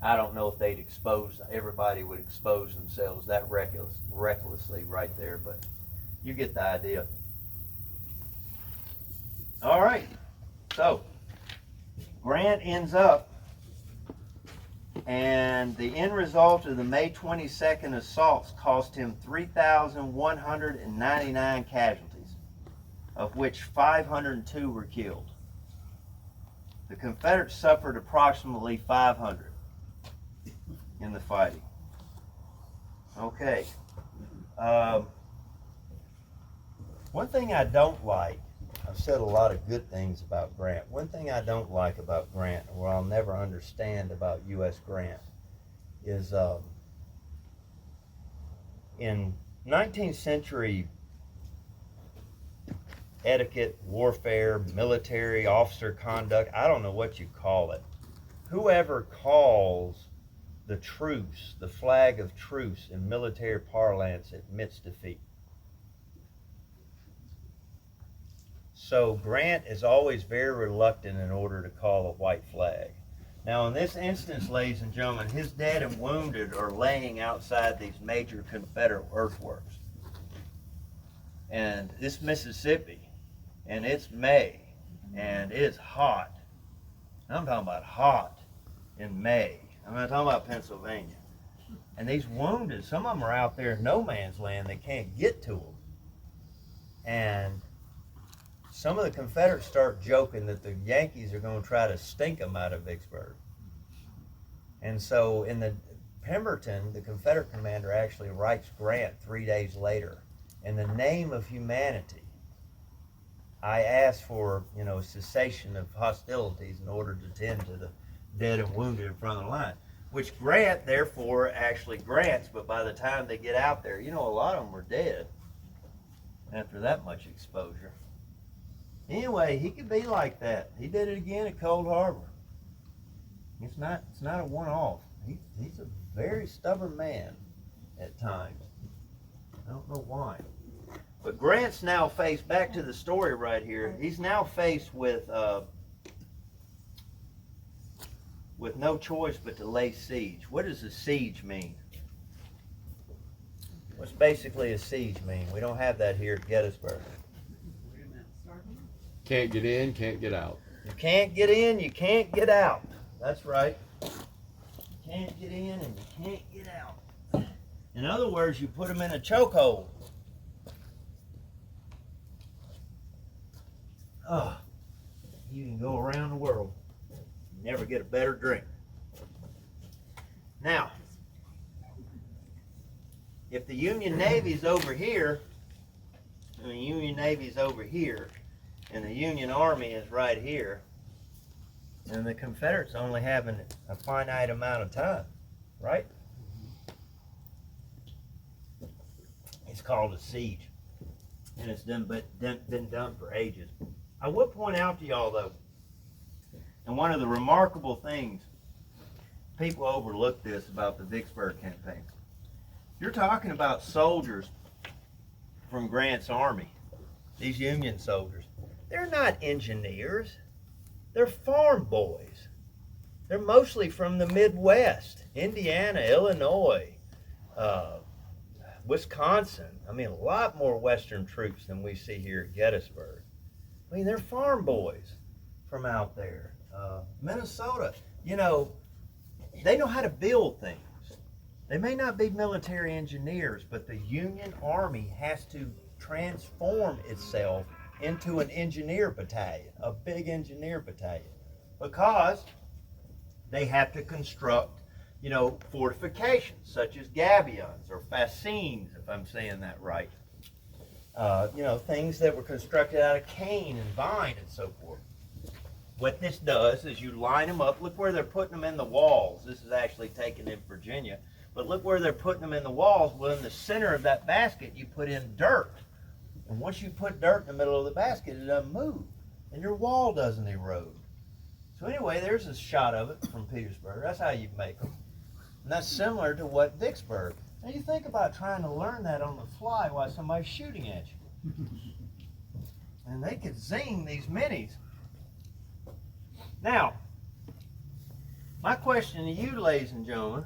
I don't know if they'd expose, everybody would expose themselves that recklessly right there, but you get the idea. All right, so Grant ends up, and the end result of the May 22nd assaults cost him 3,199 casualties, of which 502 were killed. The Confederates suffered approximately 500 in the fighting. Okay. One thing I don't like, I've said a lot of good things about Grant. One thing I don't like about Grant, or I'll never understand about U.S. Grant, is in 19th century etiquette, warfare, military officer conduct, I don't know what you call it. whoever calls the truce, the flag of truce in military parlance, admits defeat. So Grant is always very reluctant in order to call a white flag. Now in this instance, ladies and gentlemen, his dead and wounded are laying outside these major Confederate earthworks. And it's Mississippi, and it's May, and it's hot. I'm talking about hot in May. I'm not talking about Pennsylvania. And these wounded, some of them are out there in no man's land. They can't get to them. And some of the Confederates start joking that the Yankees are going to try to stink them out of Vicksburg. And so in the Pemberton, the Confederate commander actually writes Grant 3 days later. In the name of humanity, I ask for, cessation of hostilities in order to tend to the dead and wounded in front of the line, which Grant therefore actually grants, but by the time they get out there, a lot of them were dead after that much exposure. Anyway, he could be like that. He did it again at Cold Harbor. It's not a one-off. He's a very stubborn man at times. I don't know why. But Grant's now faced, back to the story right here, he's now faced with no choice but to lay siege. What does a siege mean? What's basically a siege mean? We don't have that here at Gettysburg. Can't get in, can't get out. You can't get in, you can't get out. That's right. You can't get in and you can't get out. In other words, you put them in a chokehold. Oh, you can go around the world, never get a better drink. Now, if the Union Navy's over here, and the Union Navy's over here, and the Union Army is right here, and the Confederates only having a finite amount of time, right? It's called a siege, and it's been done for ages. I will point out to y'all though, and one of the remarkable things, people overlook this about the Vicksburg campaign. You're talking about soldiers from Grant's army, these Union soldiers. They're not engineers. They're farm boys. They're mostly from the Midwest, Indiana, Illinois, Wisconsin. I mean, a lot more Western troops than we see here at Gettysburg. I mean, they're farm boys from out there. Minnesota, they know how to build things. They may not be military engineers, but the Union Army has to transform itself into an engineer battalion, a big engineer battalion, because they have to construct, fortifications such as gabions or fascines, if I'm saying that right. Things that were constructed out of cane and vine and so forth. What this does is you line them up. Look where they're putting them in the walls. This is actually taken in Virginia. But look where they're putting them in the walls. Well, in the center of that basket, you put in dirt. And once you put dirt in the middle of the basket, it doesn't move. And your wall doesn't erode. So anyway, there's a shot of it from Petersburg. That's how you make them. And that's similar to what Vicksburg. Now you think about trying to learn that on the fly while somebody's shooting at you. And they could zing these minis. Now, my question to you, ladies and gentlemen,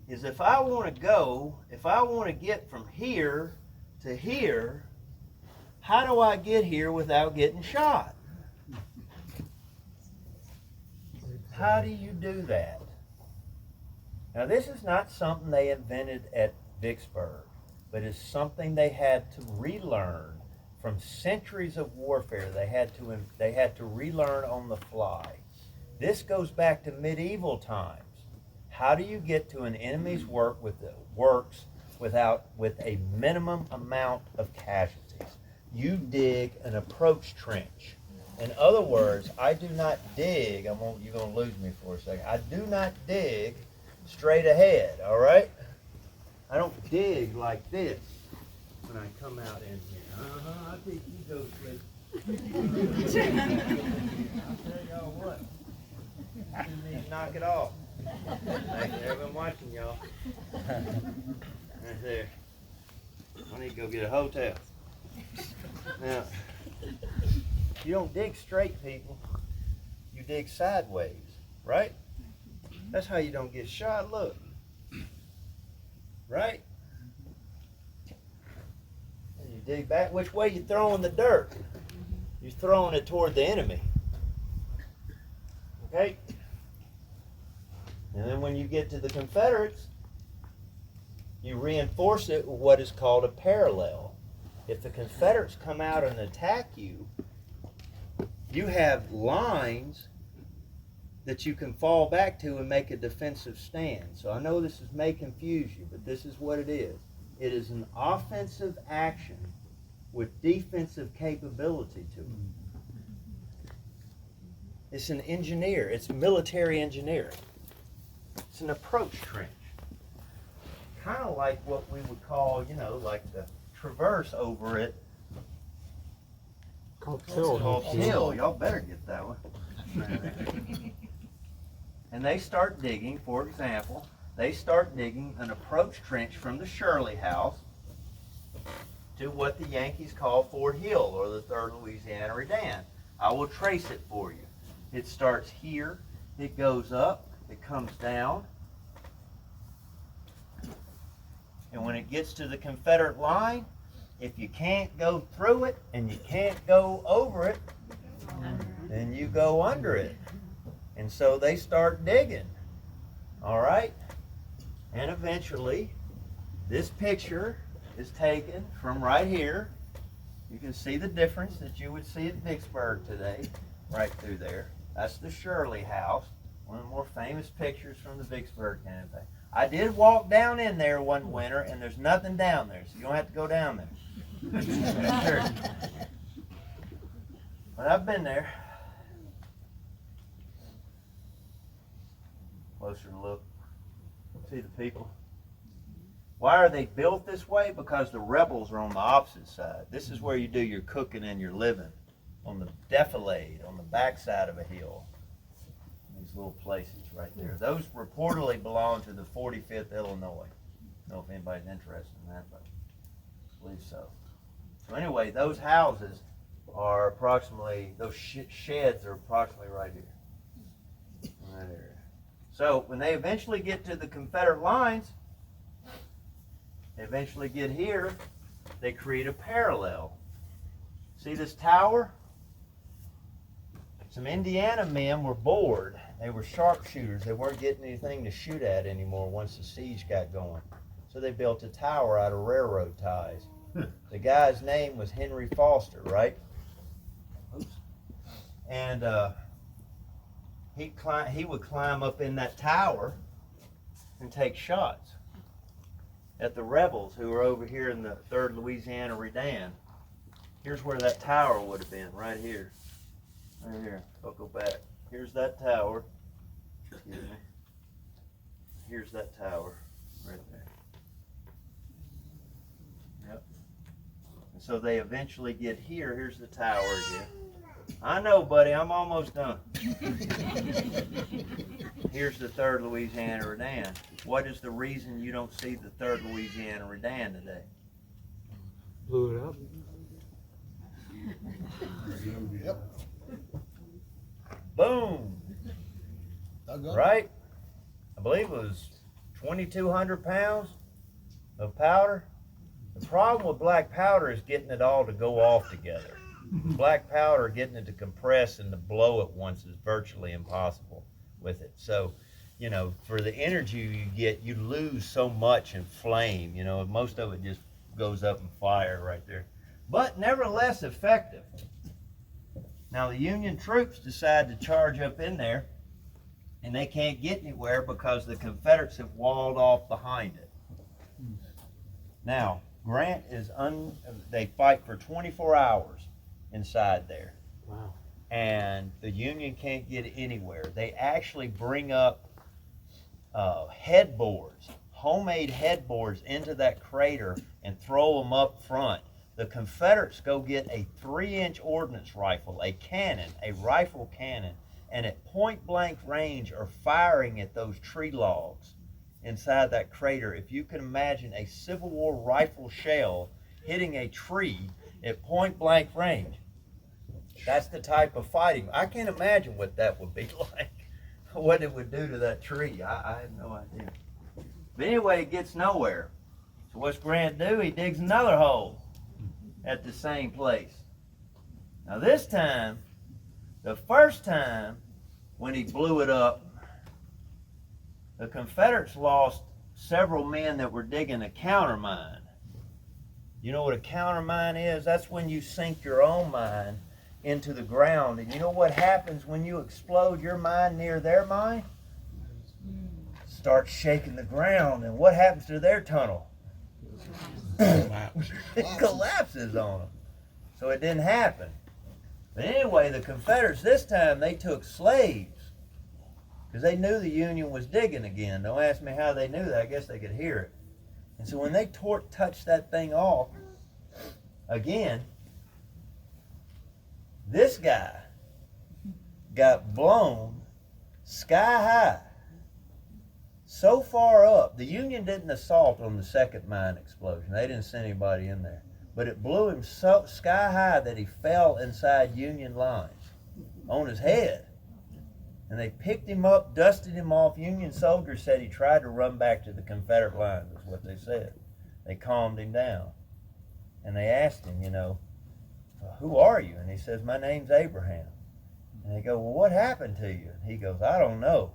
is if I want to get from here to here, how do I get here without getting shot? How do you do that? Now, this is not something they invented at Vicksburg, but it's something they had to relearn from centuries of warfare. They had to relearn on the fly. This goes back to medieval times. How do you get to an enemy's works with a minimum amount of casualties? You dig an approach trench. In other words, I do not dig. You're going to lose me for a second. I do not dig straight ahead. All right? I don't dig like this when I come out in here. I think you go straight. I'll tell y'all what. You knock it off. Thank you. I've been watching y'all. Right there. I need to go get a hotel. Now, you don't dig straight, people. You dig sideways, right? That's how you don't get shot. Look. Right? And you dig back. Which way you throwing the dirt? You're throwing it toward the enemy. Okay? And then when you get to the Confederates, you reinforce it with what is called a parallel. If the Confederates come out and attack you, you have lines that you can fall back to and make a defensive stand. So I know this may confuse you, but this is what it is. It is an offensive action with defensive capability to it. It's an engineer. It's military engineering. It's an approach trench. Kind of like what we would call, like the traverse over it. Called Hill. Y'all better get that one. And they start digging, for example, they start digging an approach trench from the Shirley House to what the Yankees call Fort Hill, or the 3rd Louisiana Redan. I will trace it for you. It starts here, it goes up, it comes down, and when it gets to the Confederate line, if you can't go through it and you can't go over it, then you go under it. And so they start digging, all right? And eventually, this picture is taken from right here. You can see the difference that you would see at Vicksburg today, right through there. That's the Shirley House, one of the more famous pictures from the Vicksburg campaign. I did walk down in there one winter, and there's nothing down there, so you don't have to go down there. Sure. But I've been there. Closer look. See the people. Why are they built this way? Because the rebels are on the opposite side. This is where you do your cooking and your living, on the defilade, on the backside of a hill. These little places right there. Those reportedly belong to the 45th Illinois. I don't know if anybody's interested in that, but I believe so. So anyway, those houses are approximately, those sheds are approximately right here. Right here. So when they eventually get to the Confederate lines, they eventually get here, they create a parallel. See this tower? Some Indiana men were bored. They were sharpshooters. They weren't getting anything to shoot at anymore once the siege got going. So they built a tower out of railroad ties. The guy's name was Henry Foster, right? Oops. And he would climb up in that tower and take shots at the rebels who were over here in the 3rd Louisiana Redan. Here's where that tower would have been, right here. Right here. I'll go back. Here's that tower. Excuse me. Here's that tower right there. Yep. And so they eventually get here. Here's the tower again. I know, buddy. I'm almost done. Here's the 3rd Louisiana Redan. What is the reason you don't see the 3rd Louisiana Redan today? Blew it up. Yep. Boom. Right? I believe it was 2,200 pounds of powder. The problem with black powder is getting it all to go off together. Black powder, getting it to compress and to blow at once is virtually impossible with it. So, for the energy you get, you lose so much in flame. Most of it just goes up in fire right there. But nevertheless effective. Now the Union troops decide to charge up in there, and they can't get anywhere because the Confederates have walled off behind it. Now, Grant they fight for 24 hours inside there. Wow. And the Union can't get anywhere. They actually bring up headboards, homemade headboards into that crater and throw them up front. The Confederates go get a 3-inch ordnance rifle, a cannon, a rifle cannon, and at point blank range are firing at those tree logs inside that crater. If you can imagine a Civil War rifle shell hitting a tree at point blank range, that's the type of fighting. I can't imagine what that would be like, what it would do to that tree. I have no idea. But anyway, it gets nowhere. So what's Grant do? He digs another hole at the same place. Now this time, the first time when he blew it up, the Confederates lost several men that were digging a countermine. You know what a countermine is? That's when you sink your own mine into the ground. And you know what happens when you explode your mine near their mine? Start shaking the ground. And what happens to their tunnel? It collapses on them. So it didn't happen. But anyway, the Confederates this time, they took slaves because they knew the Union was digging again. Don't ask me how they knew that. I guess they could hear it. And so when they touched that thing off again, this guy got blown sky high, so far up. The Union didn't assault on the second mine explosion. They didn't send anybody in there. But it blew him so sky high that he fell inside Union lines on his head. And they picked him up, dusted him off. Union soldiers said he tried to run back to the Confederate lines, is what they said. They calmed him down. And they asked him, who are you? And he says, my name's Abraham. And they go, well, what happened to you? And he goes, I don't know.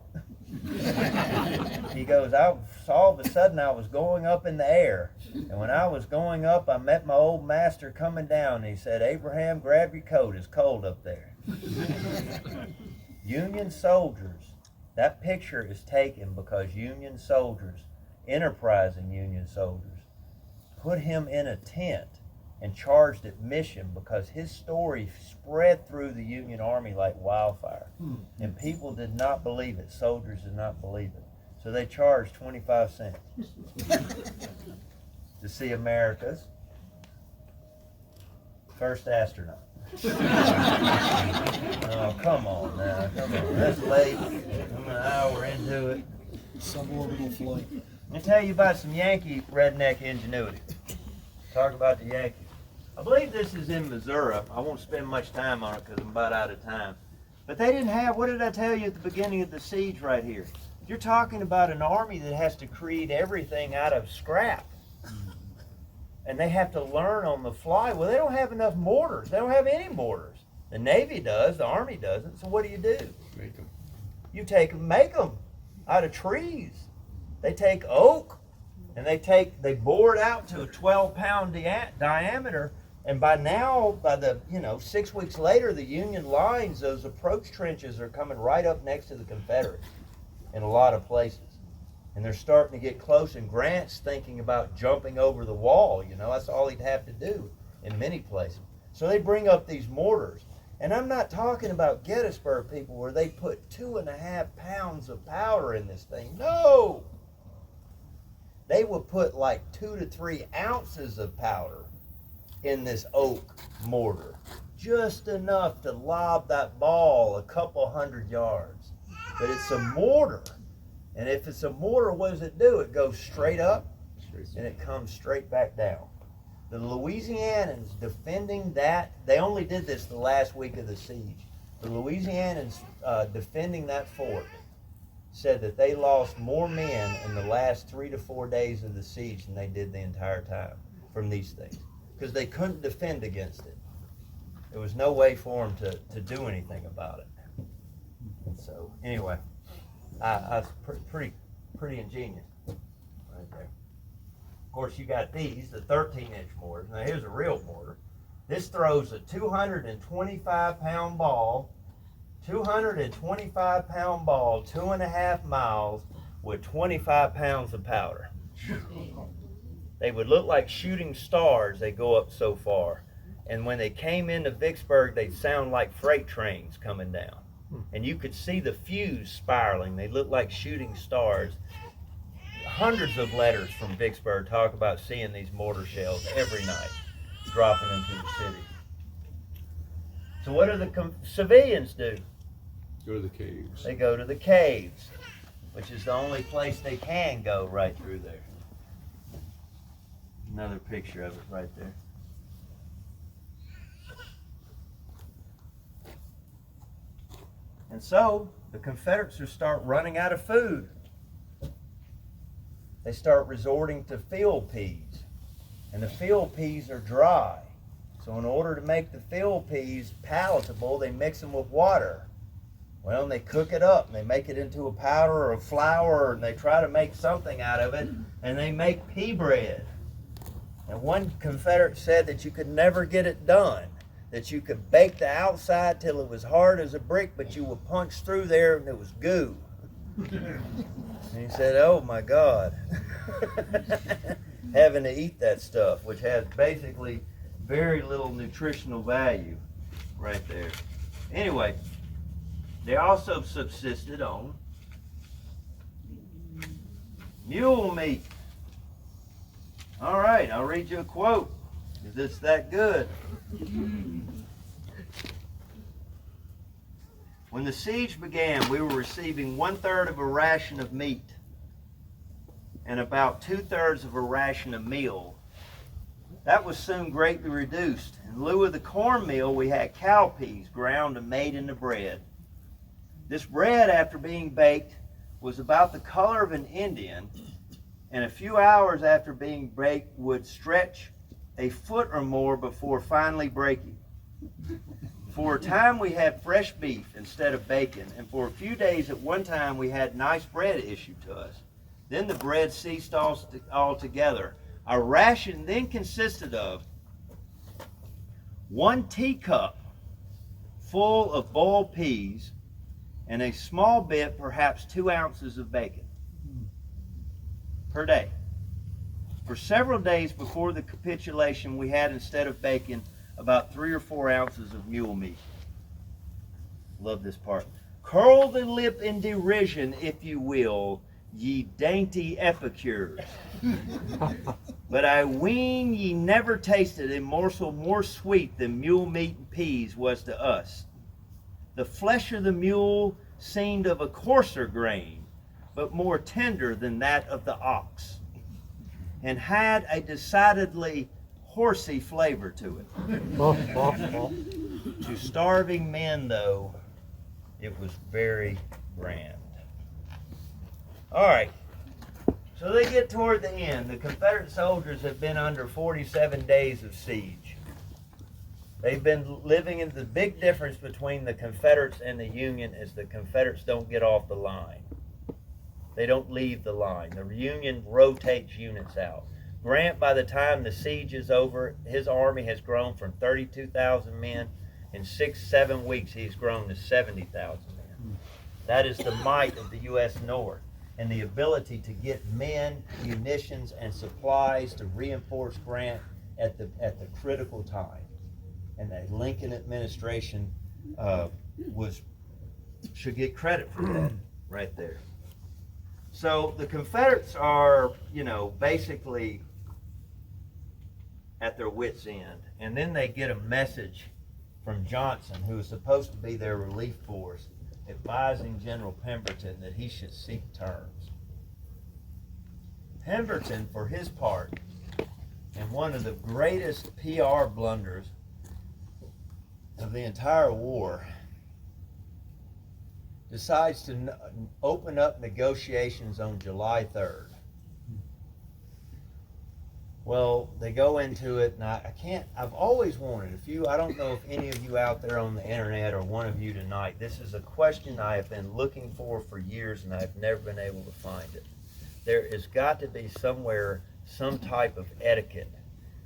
He goes, all of a sudden I was going up in the air. And when I was going up, I met my old master coming down. And he said, Abraham, grab your coat. It's cold up there. Union soldiers, that picture is taken because Union soldiers, enterprising Union soldiers, put him in a tent and charged at mission because his story spread through the Union Army like wildfire. And people did not believe it. Soldiers did not believe it. So they charged 25 cents to see America's first astronaut. Oh, come on now, come on. That's late. I'm an hour into it. Suborbital flight. Let me tell you about some Yankee redneck ingenuity. Talk about the Yankees. I believe this is in Missouri. I won't spend much time on it because I'm about out of time. But they didn't have, what did I tell you at the beginning of the siege right here? You're talking about an army that has to create everything out of scrap. And they have to learn on the fly. Well, they don't have enough mortars. They don't have any mortars. The Navy does, the Army doesn't. So what do? Make them. You make them out of trees. They take oak and they bore it out to a 12-pound diameter. And by 6 weeks later, the Union lines, those approach trenches are coming right up next to the Confederates in a lot of places. And they're starting to get close, and Grant's thinking about jumping over the wall. That's all he'd have to do in many places. So they bring up these mortars. And I'm not talking about Gettysburg, people, where they put 2.5 pounds of powder in this thing. No! They would put like 2 to 3 ounces of powder in this oak mortar. Just enough to lob that ball a couple hundred yards. But it's a mortar. And if it's a mortar, what does it do? It goes straight up and it comes straight back down. The Louisianans defending that, they only did this the last week of the siege. The Louisianans defending that fort said that they lost more men in the last 3 to 4 days of the siege than they did the entire time from these things. Because they couldn't defend against it. There was no way for them to do anything about it. So anyway, I was pretty ingenious right there. Of course, you got these, the 13-inch mortars. Now here's a real mortar. This throws a 225-pound ball, 2.5 miles with 25 pounds of powder. They would look like shooting stars. They go up so far. And when they came into Vicksburg, they'd sound like freight trains coming down. And you could see the fuse spiraling. They looked like shooting stars. Hundreds of letters from Vicksburg talk about seeing these mortar shells every night dropping into the city. So what do the civilians do? Go to the caves. They go to the caves, which is the only place they can go right through there. Another picture of it right there. And so the Confederates start running out of food. They start resorting to field peas. And the field peas are dry. So in order to make the field peas palatable, they mix them with water. Well, and they cook it up, and they make it into a powder or a flour, and they try to make something out of it, and they make pea bread. And one Confederate said that you could never get it done, that you could bake the outside till it was hard as a brick, but you would punch through there and it was goo. And he said, oh my God, having to eat that stuff, which has basically very little nutritional value right there. Anyway, they also subsisted on mule meat. All right, I'll read you a quote, because it's that good. When the siege began, we were receiving 1/3 of a ration of meat and about 2/3 of a ration of meal. That was soon greatly reduced. In lieu of the cornmeal, we had cow peas ground and made into bread. This bread, after being baked, was about the color of an Indian, and a few hours after being baked would stretch a foot or more before finally breaking. For a time we had fresh beef instead of bacon, and for a few days at one time we had nice bread issued to us. Then the bread ceased altogether. Our ration then consisted of 1 teacup full of boiled peas and a small bit, perhaps 2 ounces of bacon per day. For several days before the capitulation, we had, instead of bacon, about 3 or 4 ounces of mule meat. Love this part. Curl the lip in derision, if you will, ye dainty epicures. But I ween ye never tasted a morsel more sweet than mule meat and peas was to us. The flesh of the mule seemed of a coarser grain, but more tender than that of the ox, and had a decidedly horsey flavor to it. To starving men, though, it was very grand. All right, so they get toward the end. The Confederate soldiers have been under 47 days of siege. They've been living in the big difference between the Confederates and the Union is the Confederates don't get off the line. They don't leave the line. The Union rotates units out. Grant, by the time the siege is over, his army has grown from 32,000 men. In 6-7 weeks, he's grown to 70,000 men. That is the might of the U.S. North and the ability to get men, munitions, and supplies to reinforce Grant at the critical time. And the Lincoln administration should get credit for that right there. So the Confederates are, basically at their wits' end. And then they get a message from Johnson, who is supposed to be their relief force, advising General Pemberton that he should seek terms. Pemberton, for his part, in one of the greatest PR blunders of the entire war, decides to open up negotiations on July 3rd. Well, they go into it, and I've always wanted, I don't know if any of you out there on the internet or one of you tonight, this is a question I have been looking for years and I've never been able to find it. There has got to be somewhere some type of etiquette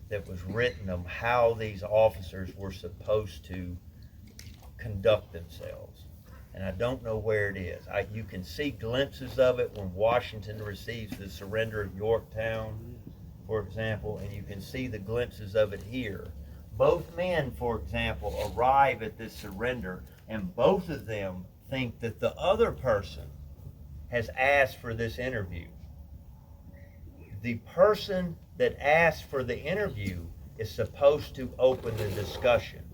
that was written of how these officers were supposed to conduct themselves. And I don't know where it is. You can see glimpses of it when Washington receives the surrender of Yorktown, for example, and you can see the glimpses of it here. Both men, for example, arrive at this surrender, and both of them think that the other person has asked for this interview. The person that asked for the interview is supposed to open the discussion.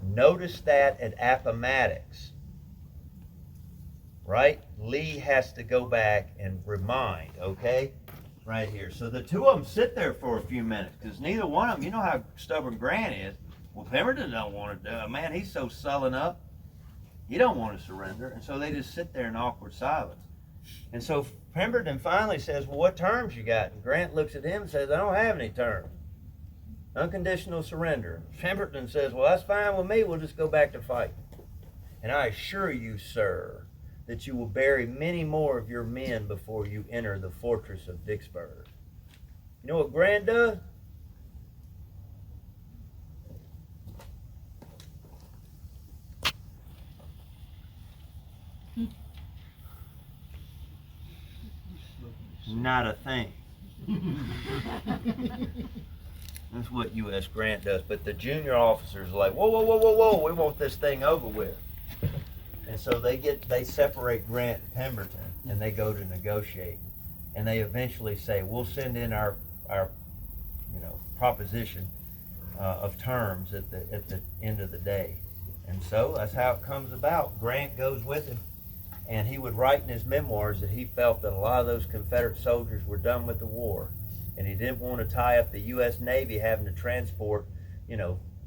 Notice that at Appomattox, right? Lee has to go back and remind, okay? Right here. So the two of them sit there for a few minutes because neither one of them, you know how stubborn Grant is. Well, Pemberton don't want to do it. Man, he's so sullen up. He don't want to surrender. And so they just sit there in awkward silence. And so Pemberton finally says, well, what terms you got? And Grant looks at him and says, I don't have any terms. Unconditional surrender. Pemberton says, well, that's fine with me. We'll just go back to fighting. And I assure you, sir, that you will bury many more of your men before you enter the fortress of Vicksburg. You know what Grant does? Not a thing. That's what U.S. Grant does. But the junior officers are like, whoa, whoa, whoa, whoa, whoa, we want this thing over with. And so they separate Grant and Pemberton, and they go to negotiate. And they eventually say, we'll send in our proposition of terms at the end of the day. And so that's how it comes about. Grant goes with him. And he would write in his memoirs that he felt that a lot of those Confederate soldiers were done with the war. And he didn't want to tie up the U.S. Navy having to transport,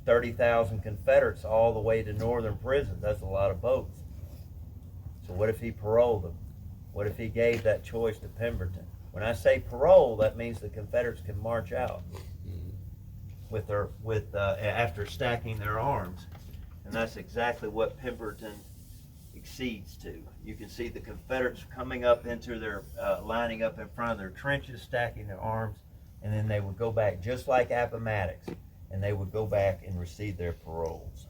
30,000 Confederates all the way to northern prisons. That's a lot of boats. So what if he paroled them? What if he gave that choice to Pemberton? When I say parole, that means the Confederates can march out after stacking their arms. And that's exactly what Pemberton accedes to. You can see the Confederates coming up into their, lining up in front of their trenches, stacking their arms, and then they would go back just like Appomattox, and they would go back and receive their paroles.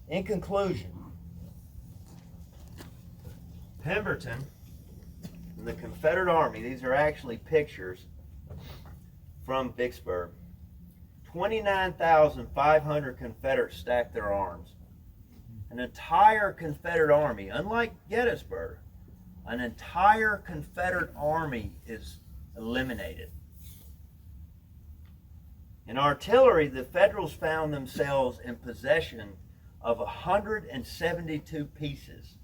In conclusion, Pemberton and the Confederate Army, these are actually pictures from Vicksburg. 29,500 Confederates stacked their arms. An entire Confederate army, unlike Gettysburg, an entire Confederate army is eliminated. In artillery, the Federals found themselves in possession of 172 pieces,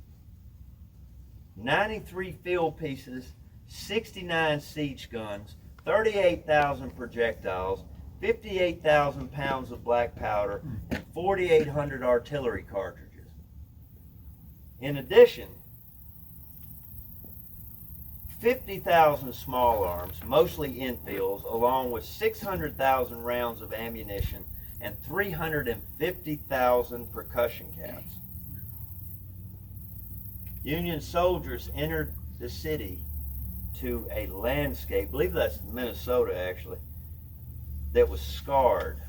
93 field pieces, 69 siege guns, 38,000 projectiles, 58,000 pounds of black powder, and 4,800 artillery cartridges. In addition, 50,000 small arms, mostly infields, along with 600,000 rounds of ammunition and 350,000 percussion caps. Union soldiers entered the city to a landscape, I believe that's Minnesota actually, that was scarred.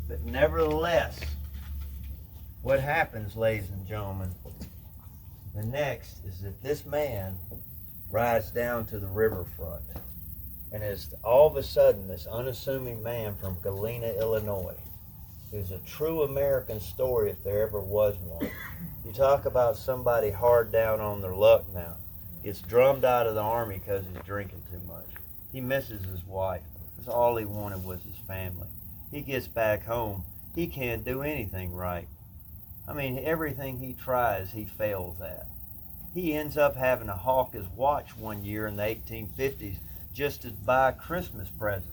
But nevertheless, what happens, ladies and gentlemen, the next is that this man rides down to the riverfront, and is all of a sudden this unassuming man from Galena, Illinois, who's a true American story if there ever was one. You talk about somebody hard down on their luck now. Gets drummed out of the army because he's drinking too much. He misses his wife. Because all he wanted was his family. He gets back home. He can't do anything right. I mean, everything he tries, he fails at. He ends up having to hawk his watch one year in the 1850s just to buy Christmas presents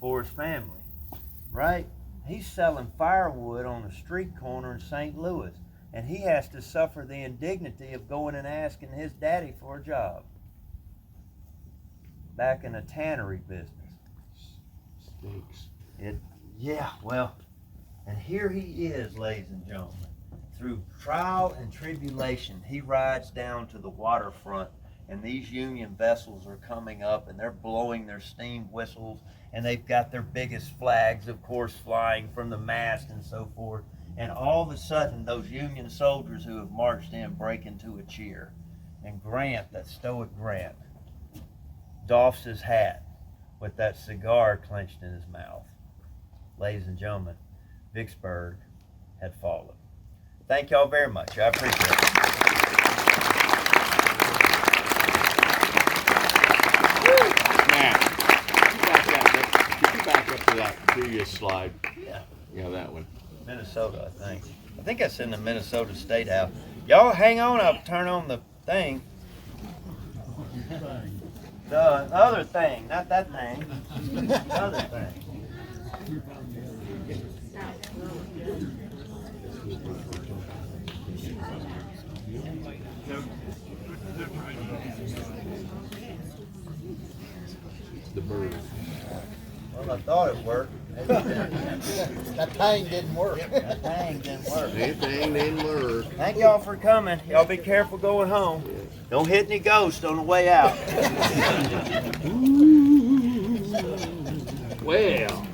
for his family, right? He's selling firewood on a street corner in St. Louis, and he has to suffer the indignity of going and asking his daddy for a job back in a tannery business. Stinks. And here he is, ladies and gentlemen. Through trial and tribulation, he rides down to the waterfront, and these Union vessels are coming up, and they're blowing their steam whistles, and they've got their biggest flags, of course, flying from the mast and so forth. And all of a sudden, those Union soldiers who have marched in break into a cheer. And Grant, that stoic Grant, doffs his hat with that cigar clenched in his mouth. Ladies and gentlemen, Vicksburg had fallen. Thank y'all very much. I appreciate it. Matt, could you back up to that previous slide? Yeah. Yeah, that one. Minnesota. Minnesota, I think. I think that's in the Minnesota State House. Y'all hang on, I'll turn on the thing. The other thing, not that thing. The other thing. The bird. Well, I thought it worked. That thing didn't work. That thing didn't work. That thing didn't work. Thank y'all for coming. Y'all be careful going home. Don't hit any ghosts on the way out. Well.